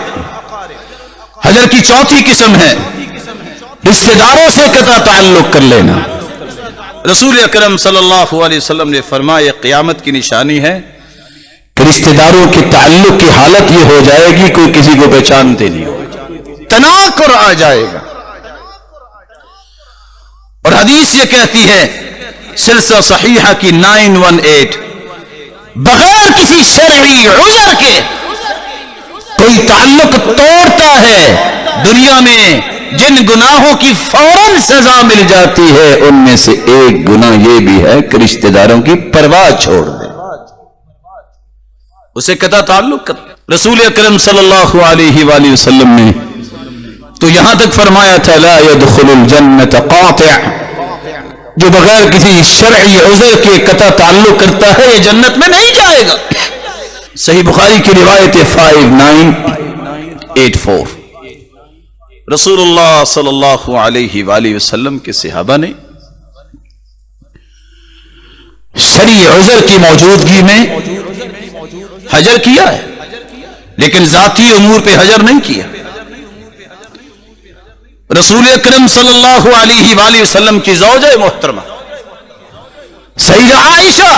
حجر کی چوتھی قسم ہے رشتہ داروں سے قطع تعلق کر لینا۔ رسول اکرم صلی اللہ علیہ وسلم نے فرمایا قیامت کی نشانی ہے کہ رشتہ داروں کے تعلق کی حالت یہ ہو جائے گی کوئی کسی کو پہچانتے نہیں ہوگا، تناکر آ جائے گا۔ اور حدیث یہ کہتی ہے سلسلہ صحیحہ کی 918، بغیر کسی شرعی عذر کے کوئی تعلق توڑتا ہے، دنیا میں جن گناہوں کی فوراً سزا مل جاتی ہے ان میں سے ایک گناہ یہ بھی ہے کہ رشتہ داروں کی پرواہ چھوڑ دے، اسے قطع تعلق کر۔ رسول اکرم صلی اللہ علیہ وآلہ وسلم نے تو یہاں تک فرمایا تھا لا يدخل الجنت قاطع، جو بغیر کسی شرعی عذر کے قطع تعلق کرتا ہے یہ جنت میں نہیں جائے گا۔ صحیح بخاری کی روایت 5984، رسول اللہ صلی اللہ علیہ وآلہ وسلم کے صحابہ نے شرعی عذر کی موجودگی میں حجر کیا ہے، لیکن ذاتی امور پہ حجر نہیں کیا۔ رسول اکرم صلی اللہ علیہ وآلہ وسلم کی زوجہ محترمہ سیدہ عائشہ،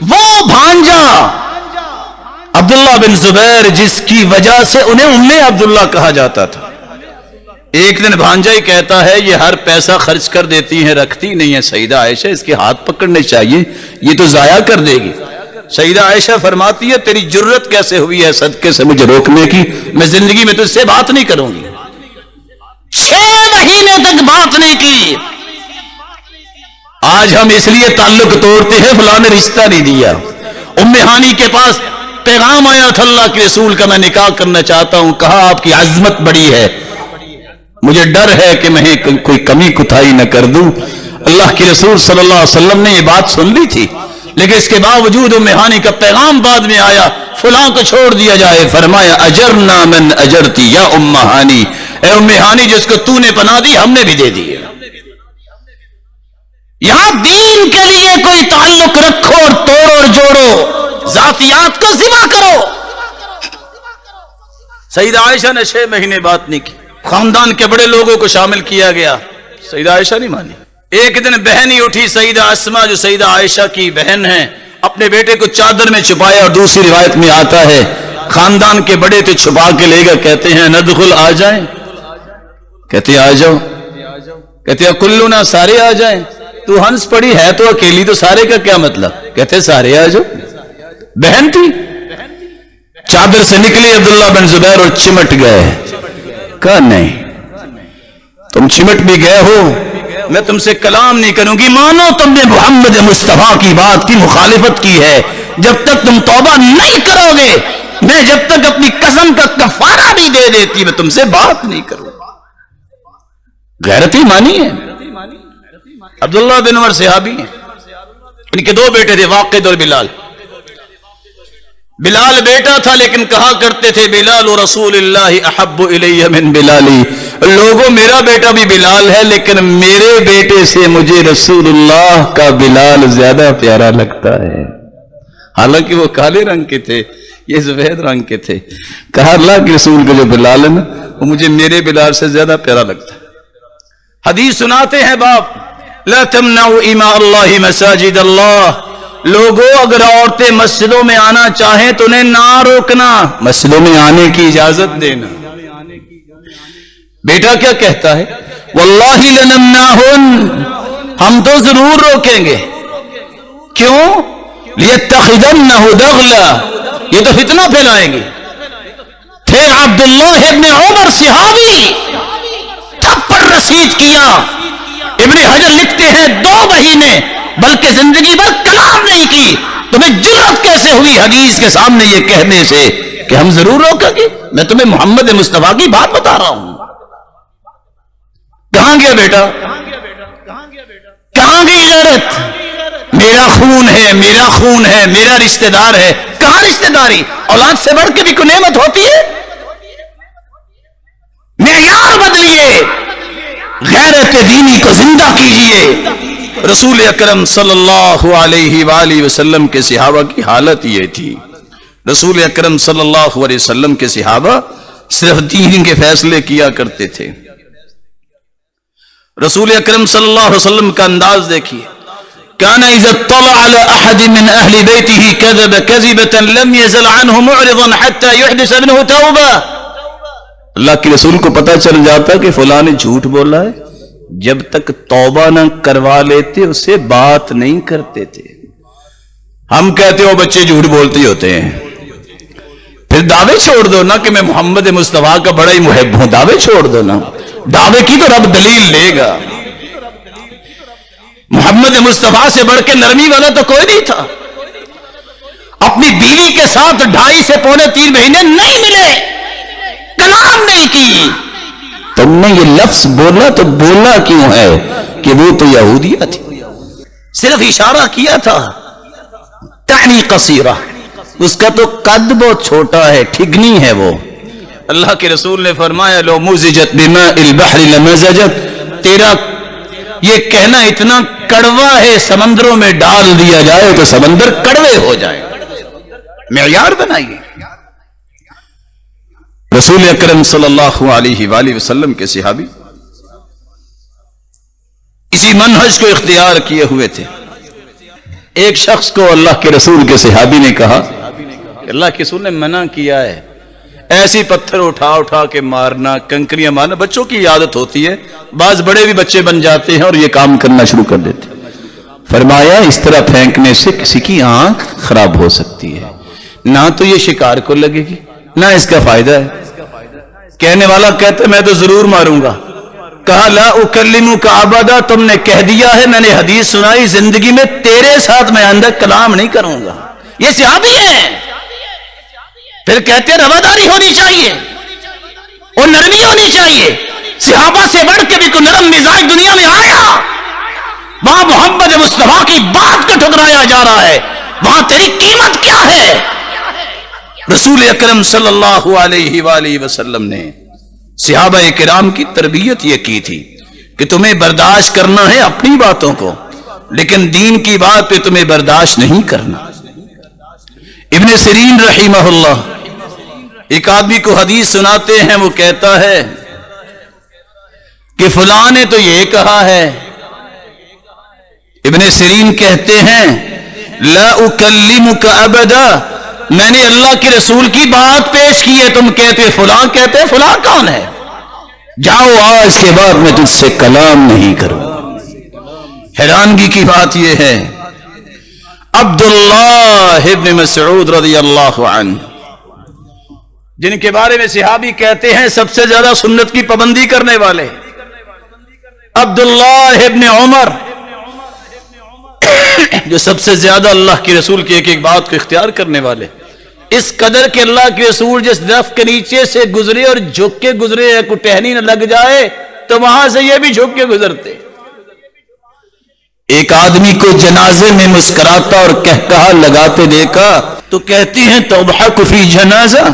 وہ بھانجا عبداللہ بن زبیر جس کی وجہ سے انہیں ام عبداللہ کہا جاتا تھا، ایک دن بھانجا ہی کہتا ہے یہ ہر پیسہ خرچ کر دیتی ہیں رکھتی نہیں ہے، سیدہ عائشہ اس کے ہاتھ پکڑنے چاہیے، یہ تو ضائع کر دے گی۔ سیدہ عائشہ فرماتی ہے تیری جرت کیسے ہوئی ہے صدقے سے مجھے روکنے کی، میں زندگی میں تجھ سے بات نہیں کروں گی۔ 6 مہینے تک بات نہیں کی۔ آج ہم اس لیے تعلق توڑتے ہیں فلاں نے رشتہ نہیں دیا۔ ام ہانی کے پاس پیغام آیا تھا اللہ کے رسول کا میں نکاح کرنا چاہتا ہوں، کہا آپ کی عظمت بڑی ہے، مجھے ڈر ہے کہ میں کوئی کمی کوتاہی نہ کر دوں۔ اللہ کے رسول صلی اللہ علیہ وسلم نے یہ بات سن لی تھی، لیکن اس کے باوجود ام ہانی کا پیغام بعد میں آیا فلاں کو چھوڑ دیا جائے۔ فرمایا اجرنا من اجرتی یا ام ہانی، اے ام ہانی جس کو تو نے پناہ دی ہم نے بھی دے دی۔ یہاں دین کے لیے کوئی تعلق رکھو اور توڑو اور جوڑو، ذاتیات کو ذبح کرو۔ سیدہ عائشہ نے 6 مہینے بات نہیں کی، خاندان کے بڑے لوگوں کو شامل کیا گیا، سیدہ عائشہ نہیں مانی۔ ایک دن بہن ہی اٹھی سیدہ اسما جو سیدہ عائشہ کی بہن ہیں، اپنے بیٹے کو چادر میں چھپایا، اور دوسری روایت میں آتا ہے خاندان کے بڑے تھے چھپا کے لے گئے، کہتے ہیں ندخل آ جائیں، کہتے آ جاؤ، کہتے ہیں کلنا سارے آ جائیں، تو ہنس پڑی ہے تو اکیلی، تو سارے کا کیا مطلب؟ کہتے سارے آ جاؤ۔ بہن تھی، چادر سے نکلے عبداللہ بن زبیر اور چمٹ گئے۔ کہا نہیں، تم چمٹ بھی گئے ہو میں تم سے کلام نہیں کروں گی، مانو تم نے محمد مصطفیٰ کی بات کی مخالفت کی ہے، جب تک تم توبہ نہیں کرو گے، میں جب تک اپنی قسم کا کفارہ نہیں دے دیتی میں تم سے بات نہیں کروں۔ غیرت ایمانی ہے. عبداللہ بن عمر صحابی ہیں، ان کے 2 بیٹے تھے، واقد اور بلال. بلال بیٹا تھا لیکن کہا کرتے تھے بلال رسول اللہ احب الی من بلالی، لوگوں میرا بیٹا بھی بلال ہے لیکن میرے بیٹے سے مجھے رسول اللہ کا بلال زیادہ پیارا لگتا ہے. حالانکہ وہ کالے رنگ کے تھے، یہ سفید رنگ کے تھے. کہا اللہ کے رسول کا جو بلال ہے نا وہ مجھے میرے بلال سے زیادہ پیارا لگتا ہے. حدیث سناتے ہیں باپ، لا تمنعوا اماء اللہ مساجد اللہ، لوگوں اگر عورتیں مسجدوں میں آنا چاہیں تو انہیں نہ روکنا، مسجدوں میں آنے کی اجازت دینا. بیٹا کیا کہتا ہے؟ واللہ لنمنعہن، ہم تو ضرور روکیں گے. کیوں؟ لیتخذنہ دغلا، یہ تو فتنہ پھیلائیں گے. پھر عبداللہ ابن عمر صحابی تھپڑ رسید کیا. ابن حجر لکھتے ہیں 2 مہینے بلکہ زندگی بھر کلام نہیں کی. تمہیں جرأت کیسے ہوئی حدیث کے سامنے یہ کہنے سے کہ ہم ضرور روکیں گے؟ میں تمہیں محمد مصطفیٰ کی بات بتا رہا ہوں. کہاں گیا بیٹا؟ کہاں گئی غیرت؟ میرا خون ہے، میرا خون ہے، میرا رشتہ دار ہے. کہاں رشتہ داری؟ اولاد سے بڑھ کے بھی کوئی نعمت ہوتی ہے؟ معیار بدلیے، غیرت دینی کو زندہ کیجئے. رسول اکرم صلی اللہ علیہ وآلہ وسلم کے صحابہ کی حالت یہ تھی. رسول اکرم صلی اللہ علیہ وسلم کے صحابہ صرف دین کے فیصلے کیا کرتے تھے. رسول اکرم صلی اللہ علیہ وسلم کا انداز دیکھیے. كان اذا اطلع على احد من اهل بيته كذب كذبة لم يزل عنه معرضا حتى يحدث منه توبة. اللہ کے رسول کو پتا چل جاتا کہ فلاں نے جھوٹ بولا ہے، جب تک توبہ نہ کروا لیتے اسے بات نہیں کرتے تھے. ہم کہتے ہو بچے جھوٹ بولتے ہوتے ہیں، پھر دعوے چھوڑ دو نا کہ میں محمد مصطفیٰ کا بڑا ہی محب ہوں. دعوے چھوڑ دو نا، دعوے کی تو رب دلیل لے گا. محمد مصطفیٰ سے بڑھ کے نرمی والا تو کوئی نہیں تھا. اپنی بیوی کے ساتھ 2.5 سے پونے 3 مہینے نہیں ملے، کلام نہیں کی. تم نے یہ لفظ بولا تو بولا کیوں ہے کہ وہ تو یہودیہ تھی؟ صرف اشارہ کیا تھا. تعنی قصیرہ، اس کا تو قد بہت چھوٹا ہے، ٹھگنی ہے وہ. اللہ کے رسول نے فرمایا لو مزجت بماء البحر لمزجت، تیرا یہ کہنا اتنا کڑوا ہے، سمندروں میں ڈال دیا جائے تو سمندر کڑوے ہو جائے. معیار بنائیے. رسول اکرم صلی اللہ علیہ وآلہ وسلم کے صحابی اسی منہج کو اختیار کیے ہوئے تھے. ایک شخص کو اللہ کے رسول کے صحابی نے کہا کہ اللہ کے رسول نے منع کیا ہے ایسی پتھر اٹھا اٹھا کے مارنا، کنکریاں مارنا. بچوں کی عادت ہوتی ہے، بعض بڑے بھی بچے بن جاتے ہیں اور یہ کام کرنا شروع کر دیتے ہیں. فرمایا اس طرح پھینکنے سے کسی کی آنکھ خراب ہو سکتی ہے، نہ تو یہ شکار کو لگے گی نہ اس کا فائدہ ہے. کہنے والا کہتا میں تو ضرور ماروں گا. کہا لا اکلمک ابدا، تم نے کہہ دیا ہے، میں نے حدیث سنائی، زندگی میں تیرے ساتھ میں اندر کلام نہیں کروں گا. یہ صحابی ہیں. پھر کہتے رواداری ہونی چاہیے اور نرمی ہونی چاہیے. صحابہ سے بڑھ کے بھی کوئی نرم مزاج دنیا میں آیا؟ وہاں محمد مصطفیٰ کی بات کو ٹھکرایا جا رہا ہے. وہاں تیری قیمت کیا ہے؟ رسول اکرم صلی اللہ علیہ وآلہ وسلم نے صحابہ کرام کی تربیت یہ کی تھی کہ تمہیں برداشت کرنا ہے اپنی باتوں کو، لیکن دین کی بات پہ تمہیں برداشت نہیں کرنا. ابن سیرین رحمہ اللہ ایک آدمی کو حدیث سناتے ہیں، وہ کہتا ہے کہ فلاں نے تو یہ کہا ہے. ابن سیرین کہتے ہیں لا اکلمک ابدا، میں نے اللہ کے رسول کی بات پیش کی ہے، تم کہتے فلاں، کہتے فلاں کون ہے؟ جاؤ آج کے بعد میں تجھ سے کلام نہیں کروں. حیرانگی کی بات یہ ہے عبداللہ ابن مسعود رضی اللہ عنہ، جن کے بارے میں صحابی کہتے ہیں سب سے زیادہ سنت کی پابندی کرنے والے، عبداللہ ابن عمر جو سب سے زیادہ اللہ کے رسول کی ایک ایک بات کو اختیار کرنے والے. اس قدر کہ اللہ کے رسول جس درخت کے نیچے سے گزرے اور جھک کے گزرے، کوئی ٹہنی نہ لگ جائے تو وہاں سے یہ بھی جھک کے گزرتے. ایک آدمی کو جنازے میں مسکراتا اور کہکہا لگاتے دیکھا تو کہتی ہیں تضحک فی جنازہ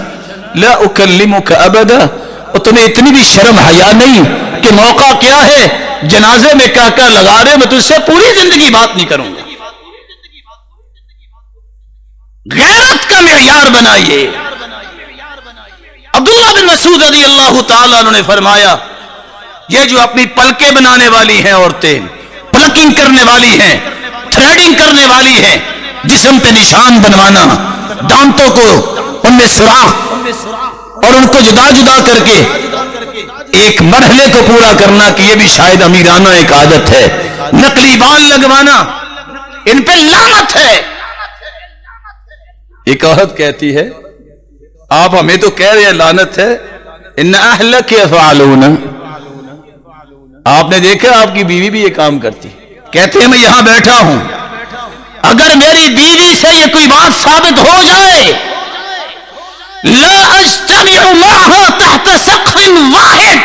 لا اکلمک ابدا. اور تمہیں اتنی بھی شرم حیا نہیں کہ موقع کیا ہے جنازے میں کہکہا لگا رہے میں تجھ سے پوری زندگی بات نہیں کروں گا. غیرت کا معیار بنائیے. عبداللہ بن مسعود رضی اللہ تعالیٰ عنہ نے فرمایا یہ جو اپنی پلکیں بنانے والی ہیں عورتیں، پلکنگ کرنے والی ہیں، تھریڈنگ کرنے والی ہیں، جسم پہ نشان بنوانا، دانتوں کو ان میں سوراخ اور ان کو جدا جدا کر کے ایک مرحلے کو پورا کرنا کہ یہ بھی شاید امیرانہ ایک عادت ہے، نقلی بال لگوانا، ان پہ لعنت ہے. ایک عورت کہتی ہے آپ ہمیں تو کہہ رہے ہیں لعنت ہے، ان اہلک یفعلون. آپ نے دیکھا آپ کی بیوی بھی یہ کام کرتی. کہتے ہیں میں یہاں بیٹھا ہوں، اگر میری بیوی سے یہ کوئی بات ثابت ہو جائے لا اجتمع معها تحت سقف واحد.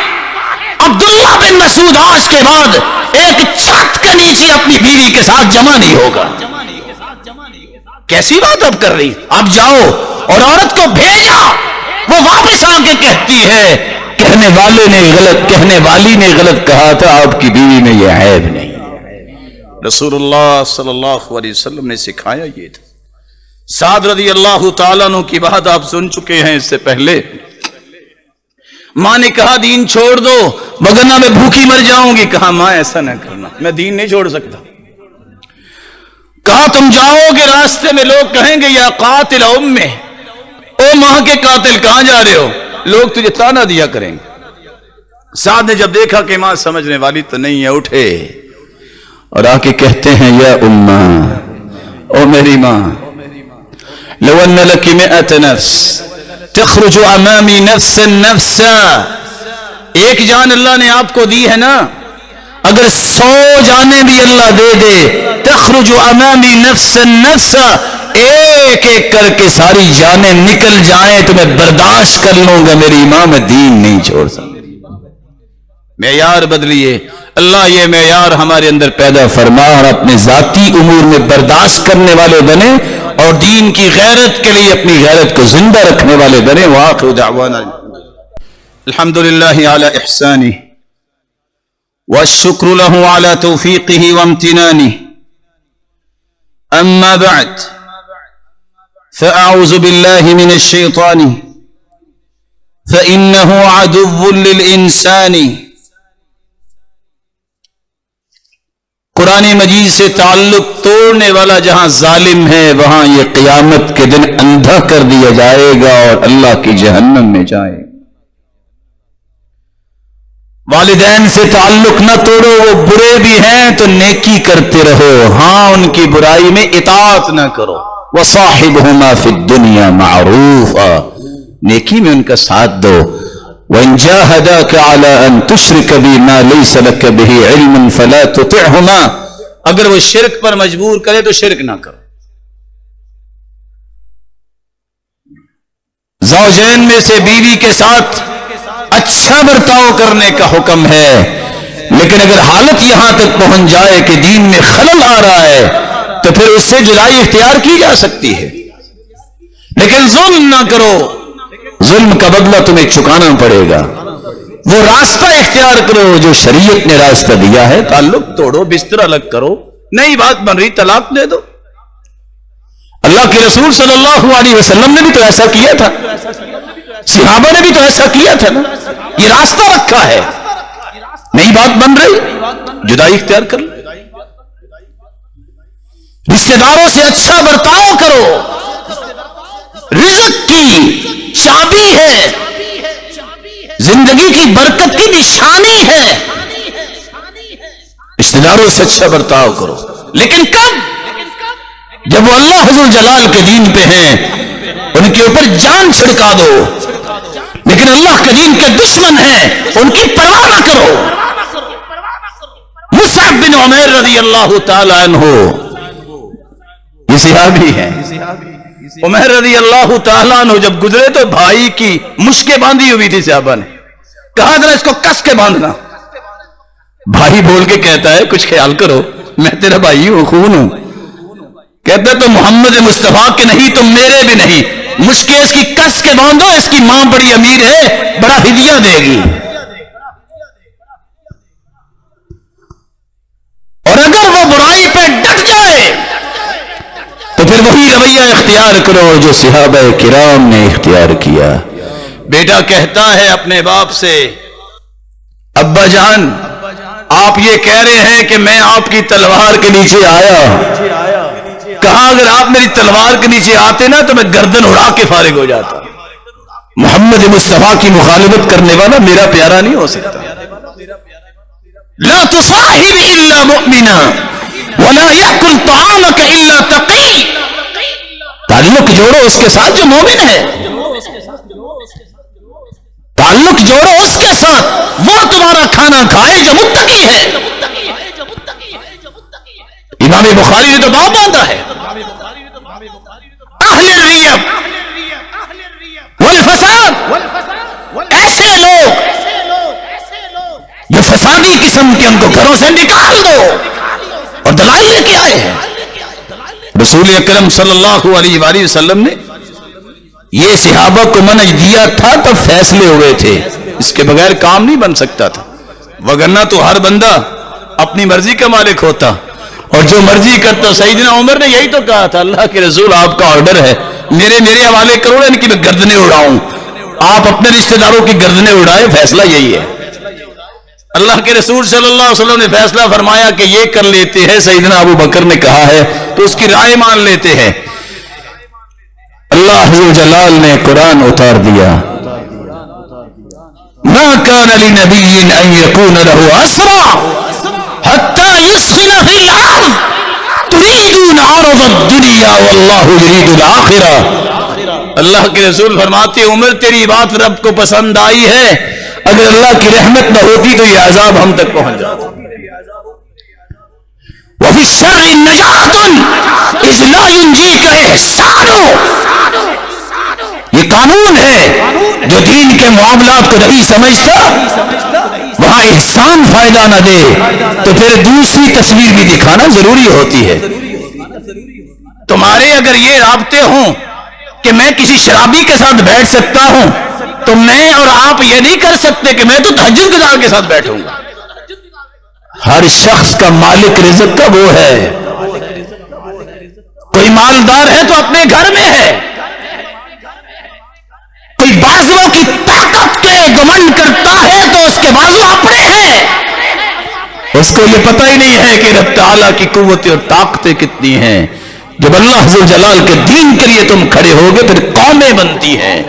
عبداللہ بن مسعود آج کے بعد ایک چھت کے نیچے اپنی بیوی کے ساتھ جمع نہیں ہوگا. کیسی بات اب کر رہی؟ آپ جاؤ. اور عورت کو بھیجا، وہ واپس آ کے کہتی ہے کہنے والی نے غلط کہا تھا، آپ کی بیوی میں یہ عیب نہیں. رسول اللہ صلی اللہ علیہ وسلم نے سکھایا یہ تھا. سعد رضی اللہ تعالیٰ عنہ کی بات آپ سن چکے ہیں. اس سے پہلے ماں نے کہا دین چھوڑ دو وگرنہ میں بھوکی مر جاؤں گی. کہا ماں ایسا نہ کرنا، میں دین نہیں چھوڑ سکتا. کہا تم جاؤ گے راستے میں لوگ کہیں گے یا قاتل امہ، او ماں کے قاتل کہاں جا رہے ہو، لوگ تجھے تانا دیا کریں گے. سعد نے جب دیکھا کہ ماں سمجھنے والی تو نہیں ہے، اٹھے اور آ کے کہتے ہیں یا امہ، او میری ماں، لو ان لك 100 نفس تخرج امامی نفسا نفسا. ایک جان اللہ نے آپ کو دی ہے نا، اگر 100 جانیں بھی اللہ دے دے، تخرج امامی نفسا نفسا، ایک ایک کر کے ساری جانیں نکل جائیں تو میں برداشت کر لوں گا. میری ماں میں دین نہیں چھوڑ سکتا. معیار بدلیے. اللہ یہ معیار ہمارے اندر پیدا فرما اور اپنے ذاتی امور میں برداشت کرنے والے بنے اور دین کی غیرت کے لیے اپنی غیرت کو زندہ رکھنے والے بنے. وآخر دعوانا الحمدللہ علی احسانہ والشکر له على توفیقہ وامتنانہ. اما بعد فاعوذ باللہ من الشیطان فإنه عدو للإنسان. قرآن مجید سے تعلق توڑنے والا جہاں ظالم ہے وہاں یہ قیامت کے دن اندھا کر دیا جائے گا اور اللہ کی جہنم میں جائے گا. والدین سے تعلق نہ توڑو، وہ برے بھی ہیں تو نیکی کرتے رہو، ہاں ان کی برائی میں اطاعت نہ کرو. وصاحبهما فی الدنیا معروفا، نیکی میں ان کا ساتھ دو. وَإِن جَاهَدَاكَ عَلَىٰ أَن تُشْرِكَ بِي مَا لَيْسَ لَكَ بِهِ عِلْمٌ فَلَا تُطِعْهُمَا. اگر وہ شرک پر مجبور کرے تو شرک نہ کرو. زوجین میں سے بیوی کے ساتھ اچھا برتاؤ کرنے کا حکم ہے، لیکن اگر حالت یہاں تک پہنچ جائے کہ دین میں خلل آ رہا ہے تو پھر اس سے جدائی اختیار کی جا سکتی ہے. لیکن ظلم نہ کرو، ظلم کا بدلہ تمہیں چکانا پڑے گا. وہ راستہ اختیار کرو جو شریعت نے راستہ دیا ہے. تعلق توڑو، بستر الگ کرو، نئی بات بن رہی طلاق دے دو. اللہ کے رسول صلی اللہ علیہ وسلم نے بھی تو ایسا کیا تھا، صحابہ نے بھی تو ایسا کیا تھا نا. یہ راستہ رکھا ہے، نئی بات بن رہی جدائی اختیار کر لو. رشتہ داروں سے اچھا برتاؤ کرو. رزق کی چابی ہے، زندگی کی برکت کی نشانی ہے. رشتہ داروں سے اچھا برتاؤ کرو، لیکن کب؟ جب وہ اللہ حضور جلال کے دین پہ ہیں ان کے اوپر جان چھڑکا دو. لیکن اللہ کے دین کے دشمن ہیں ان کی پرواہ نہ کرو. مصعب بن عمیر رضی اللہ تعالی عنہ یہ صحابی ہیں. عمیر رضی اللہ تعالیٰ عنہ جب گزرے تو بھائی کی مشکیں باندھی ہوئی تھی. صحابہ نے کہا ذرا اس کو کس کے باندھنا. بھائی بول کے کہتا ہے کچھ خیال کرو، میں تیرا بھائی ہوں، خون ہوں. کہتا تو محمد مصطفیٰ کے نہیں، تم میرے بھی نہیں. مجھ کے اس کی کس کے باندھو، اس کی ماں بڑی امیر ہے، بڑا ہدیہ دے گی. اور اگر وہ برائی پہ ڈٹ جائے تو پھر وہی رویہ اختیار کرو جو صحابہ کرام نے اختیار کیا. بیٹا کہتا ہے اپنے باپ سے، ابا جان آپ یہ کہہ رہے ہیں کہ میں آپ کی تلوار کے نیچے آیا. کہا اگر آپ میری تلوار کے نیچے آتے نا تو میں گردن اڑا کے فارغ ہو جاتا. محمد مصطفیٰ کی مخالفت کرنے والا میرا پیارا نہیں ہو سکتا. لا تصاحب الا مؤمنا ولا يأكل طعامك الا تقي. تعلق جوڑو اس کے ساتھ جو مومن ہے، تعلق جوڑو اس کے ساتھ، وہ تمہارا کھانا کھائے جو متقی ہے. امام بخاری نے تو باب باندھا ہے، اہل الریب والفساد، ایسے لوگ جو فسادی قسم کے، ان کو گھروں سے نکال دو. اور دلائل لے کے آئے ہیں. رسول اکرم صلی اللہ علیہ وآلہ وسلم نے یہ صحابہ کو منع دیا تھا تب فیصلے ہوئے تھے، اس کے بغیر کام نہیں بن سکتا تھا. وگرنہ تو ہر بندہ اپنی مرضی کا مالک ہوتا اور جو مرضی کرتا. سیدنا عمر نے یہی تو کہا تھا، اللہ کے رسول آپ کا آرڈر ہے، میرے حوالے کرو ان کی میں گردنیں اڑاؤں. آپ اپنے رشتہ داروں کی گردنیں اڑائے، فیصلہ یہی ہے. اللہ کے رسول صلی اللہ علیہ وسلم نے فیصلہ فرمایا کہ یہ کر لیتے ہیں، سیدنا ابو بکر نے کہا ہے تو اس کی رائے مان لیتے ہیں. اللہ ذو جلال نے قرآن اتار دیا، ما كان لنبي ان يكون له اسرى حتى يسخن في الارض تريدون عرض الدنيا والله يريد الاخرة. اللہ کے رسول فرماتے عمر تیری بات رب کو پسند آئی ہے، اگر اللہ کی رحمت نہ ہوتی تو یہ عذاب ہم تک پہنچ جاتا. وفي الشرع نجاة اذ لا ينجيك احسان. یہ قانون ہے، جو دین کے معاملات کو نہیں سمجھتا وہاں احسان فائدہ نہ دے تو پھر دوسری تصویر بھی دکھانا ضروری ہوتی ہے. تمہارے اگر یہ رابطے ہوں کہ میں کسی شرابی کے ساتھ بیٹھ سکتا ہوں تو میں اور آپ یہ نہیں کر سکتے کہ میں تو تہجد گزار کے ساتھ بیٹھوں گا. ہر شخص کا مالک رزق کا وہ ہے. کوئی مالدار ہے تو اپنے گھر میں ہے، کوئی بازووں کی طاقت کے گمنڈ کرتا ہے تو اس کے بازو اپنے ہیں. اس کو یہ پتہ ہی نہیں ہے کہ رب تعالیٰ کی قوت اور طاقتیں کتنی ہیں. جب اللہ ذو جلال کے دین کے لیے تم کھڑے ہوگے پھر قومیں بنتی ہیں،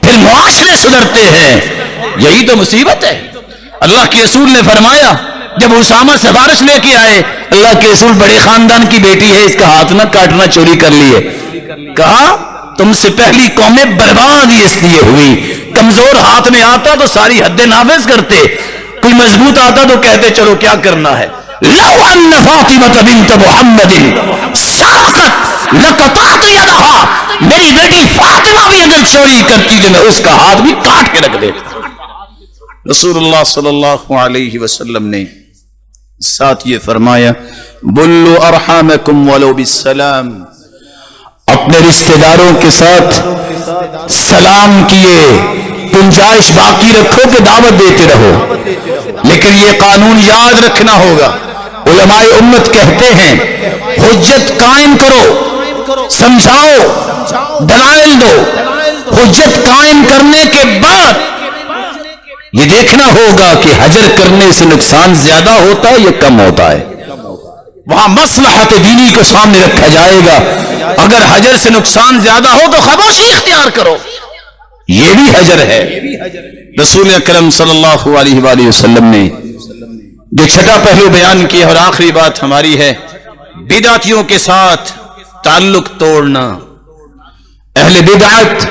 پھر معاشرے سدھرتے ہیں. یہی تو مصیبت ہے. اللہ کے رسول نے فرمایا جب اسامہ سفارش لے کے آئے، اللہ کے رسول بڑے خاندان کی بیٹی ہے، اس کا ہاتھ نہ کاٹنا، چوری کر لیے. کہا تم سے پہلی قومیں برباد ہی اس لیے ہوئی. کمزور ہاتھ میں آتا تو ساری حد نافذ کرتے، کوئی مضبوط آتا تو کہتے چلو کیا کرنا ہے. لو ان فاطمہ بنت محمد سرقت لقطعت یدها. میری بیٹی فاطمہ بھی اگر چوری کرتی تو میں اس کا ہاتھ بھی کاٹ کے رکھ دیتا. رسول اللہ صلی اللہ علیہ وسلم نے ساتھ یہ فرمایا بلو ارحامکم ولو بالسلام. اپنے رشتہ داروں کے ساتھ سلام کیے، گنجائش باقی رکھو کہ دعوت دیتے رہو، لیکن یہ قانون یاد رکھنا ہوگا. علماء امت کہتے ہیں حجت قائم کرو، سمجھاؤ، دلائل دو. حجت قائم کرنے کے بعد یہ دیکھنا ہوگا کہ حجر کرنے سے نقصان زیادہ ہوتا ہے یا کم ہوتا ہے. وہاں مصلحت دینی کو سامنے رکھا جائے گا. اگر حجر سے نقصان زیادہ ہو تو خاموشی اختیار کرو، یہ بھی حجر ہے. رسول اکرم صلی اللہ علیہ وآلہ وسلم نے جو چھٹا پہلو بیان کیا اور آخری بات ہماری ہے بدعتیوں کے ساتھ تعلق توڑنا. اہل بدعت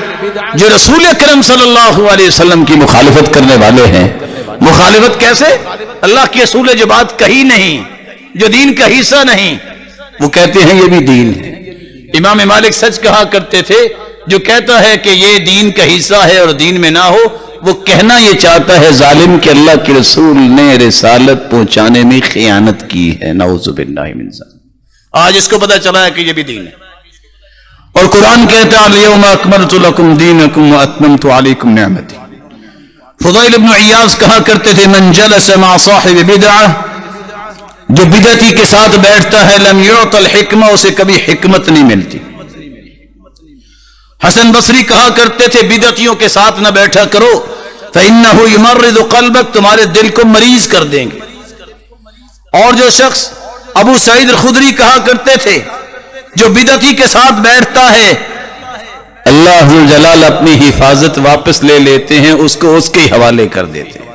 جو رسول اکرم صلی اللہ علیہ وسلم کی مخالفت کرنے والے ہیں. مخالفت کیسے؟ اللہ کے رسول نے جو بات کہی نہیں، جو دین کا حصہ نہیں، وہ کہتے ہیں یہ بھی دین ہے. امام مالک سچ کہا کرتے تھے، جو کہتا ہے کہ یہ دین کا حصہ ہے اور دین میں نہ ہو وہ کہنا یہ چاہتا ہے ظالم کہ اللہ کے رسول نے رسالت پہنچانے میں خیانت کی ہے، نعوذ باللہ من ذلک۔ آج اس کو پتہ چلا ہے کہ یہ بھی دین ہے۔ اور قرآن کہتا ہے الیوم اکملت لکم دینکم واتممت علیکم نعمتی۔ فضیل ابن عیاض کہا کرتے تھے من جلس مع صاحب بدعہ، جو بدعتی کے ساتھ بیٹھتا ہے لم یعط الحکمہ، اسے کبھی حکمت نہیں ملتی۔ حسن بصری کہا کرتے تھے بدعتیوں کے ساتھ نہ بیٹھا کرو فإنہ یمرض قلبک، تمہارے دل کو مریض کر دیں گے۔ اور جو شخص ابو سعید الخدری کہا کرتے تھے جو بدعتی کے ساتھ بیٹھتا ہے اللہ ذو جلال اپنی حفاظت واپس لے لیتے ہیں، اس کو اس کے حوالے کر دیتے ہیں۔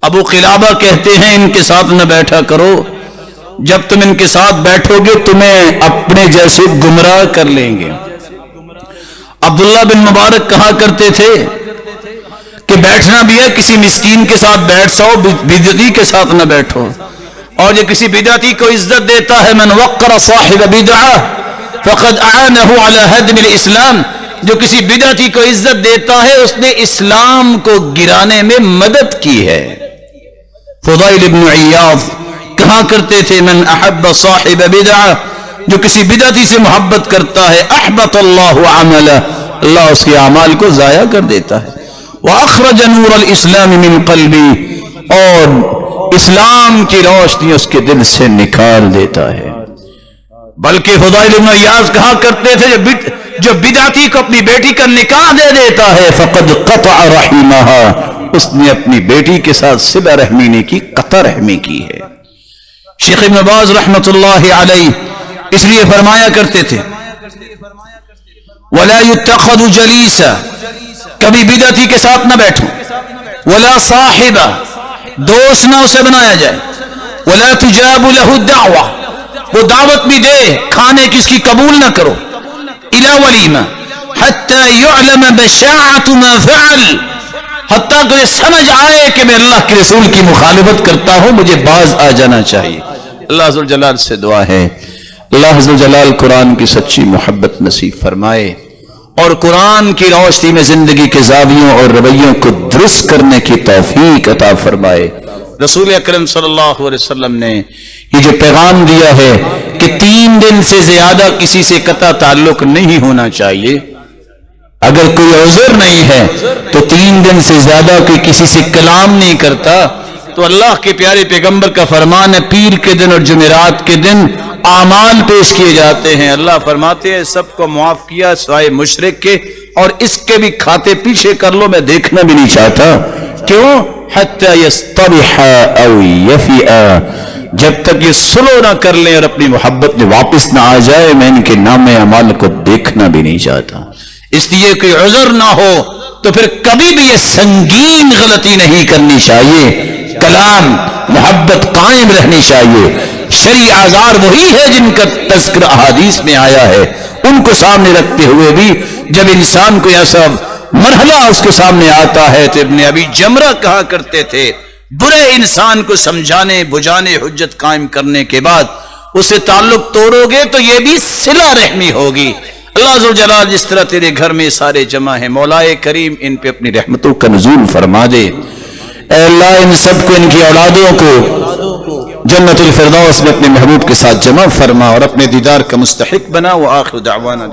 ابو قلابہ کہتے ہیں ان کے ساتھ نہ بیٹھا کرو، جب تم ان کے ساتھ بیٹھو گے تمہیں اپنے جیسے گمراہ کر لیں گے۔ عبداللہ بن مبارک کہا کرتے تھے کہ بیٹھنا بھی ہے کسی مسکین کے ساتھ بیٹھ سو، بدعتی کے ساتھ نہ بیٹھو۔ اور یہ کسی بدعتی کو عزت دیتا ہے من وقر صاحب بدعہ فقد اعانہ علی ہدم الاسلام، جو کسی بدعتی کو عزت دیتا ہے اس نے اسلام کو گرانے میں مدد کی ہے۔ فضیل ابن عیاض کہا کرتے تھے من احب صاحب بدعہ، جو کسی بدعتی سے محبت کرتا ہے احبط اللہ عملہ، اللہ اس کے اعمال کو ضائع کر دیتا ہے۔ واخرج نور الاسلام من قلبی، اور اسلام کی روشنی اس کے دل سے نکال دیتا ہے۔ بلکہ فضیل ابن عیاض کہا کرتے تھے جو بدعتی کو اپنی بیٹی کا نکاح دے دیتا ہے فقد قطع رحمہا، اس نے اپنی بیٹی کے ساتھ صلہ رحمی نے کی، قطع رحمی کی ہے۔ شیخ ابن باز رحمۃ اللہ علیہ اس لیے فرمایا کرتے تھے وَلَا يُتَّخَذُ جَلِيسًا، کبھی بدعتی کے ساتھ نہ بیٹھو، وَلَا صَاحِبًا، دوست نہ اسے بنایا جائے، وَلَا تُجَابُ لَهُ الدَّعْوَةِ، وہ دعوت بھی دے کھانے کی اس کی قبول نہ کرو، إِلَى وَلِيمَةٍ حَتَّى يُعْلَمَ بَشَاعَةُ مَا فَعَلَ، حتیٰ کہ سمجھ آئے کہ میں اللہ کے رسول کی مخالفت کرتا ہوں، مجھے باز آ جانا چاہیے۔ اللہ عز و جلال سے دعا ہے اللہ عز و جلال قرآن کی سچی محبت نصیب فرمائے اور قرآن کی روشنی میں زندگی کے زاویوں اور رویوں کو درست کرنے کی توفیق عطا فرمائے۔ رسول اکرم صلی اللہ علیہ وسلم نے یہ جو پیغام دیا ہے کہ 3 دن سے زیادہ کسی سے قطع تعلق نہیں ہونا چاہیے، اگر کوئی عذر نہیں ہے تو 3 دن سے زیادہ کوئی کسی سے کلام نہیں کرتا، تو اللہ کے پیارے پیغمبر کا فرمان ہے پیر کے دن اور جمعرات کے دن اعمال پیش کیے جاتے ہیں۔ اللہ فرماتے ہیں سب کو معاف کیا سوائے مشرک کے، اور اس کے بھی کھاتے پیچھے کر لو، میں دیکھنا بھی نہیں چاہتا۔ کیوں؟ حتی یصطلح او یفیء، جب تک یہ سلو نہ کر لیں اور اپنی محبت میں واپس نہ آ جائے، میں ان کے نام اعمال کو دیکھنا بھی نہیں چاہتا۔ اس لیے کوئی عذر نہ ہو تو پھر کبھی بھی یہ سنگین غلطی نہیں کرنی چاہیے، کلام محبت قائم رہنی چاہیے۔ شرعی آزار وہی ہے جن کا تذکر احادیث میں آیا ہے، ان کو سامنے رکھتے ہوئے بھی جب انسان کو ایسا مرحلہ اس کے سامنے آتا ہے تو ابن ابی جمرہ کہا کرتے تھے برے انسان کو سمجھانے بجانے حجت قائم کرنے کے بعد اسے تعلق توڑو گے تو یہ بھی صلہ رحمی ہوگی۔ اللہ عز و جلال جس طرح تیرے گھر میں سارے جمع ہیں، مولا کریم ان پہ اپنی رحمتوں کا نزول فرما دے۔ اے اللہ ان سب کو، ان کی اولادوں کو جنت الفردوس میں اپنے محبوب کے ساتھ جمع فرما اور اپنے دیدار کا مستحق بنا۔ وآخر دعوانا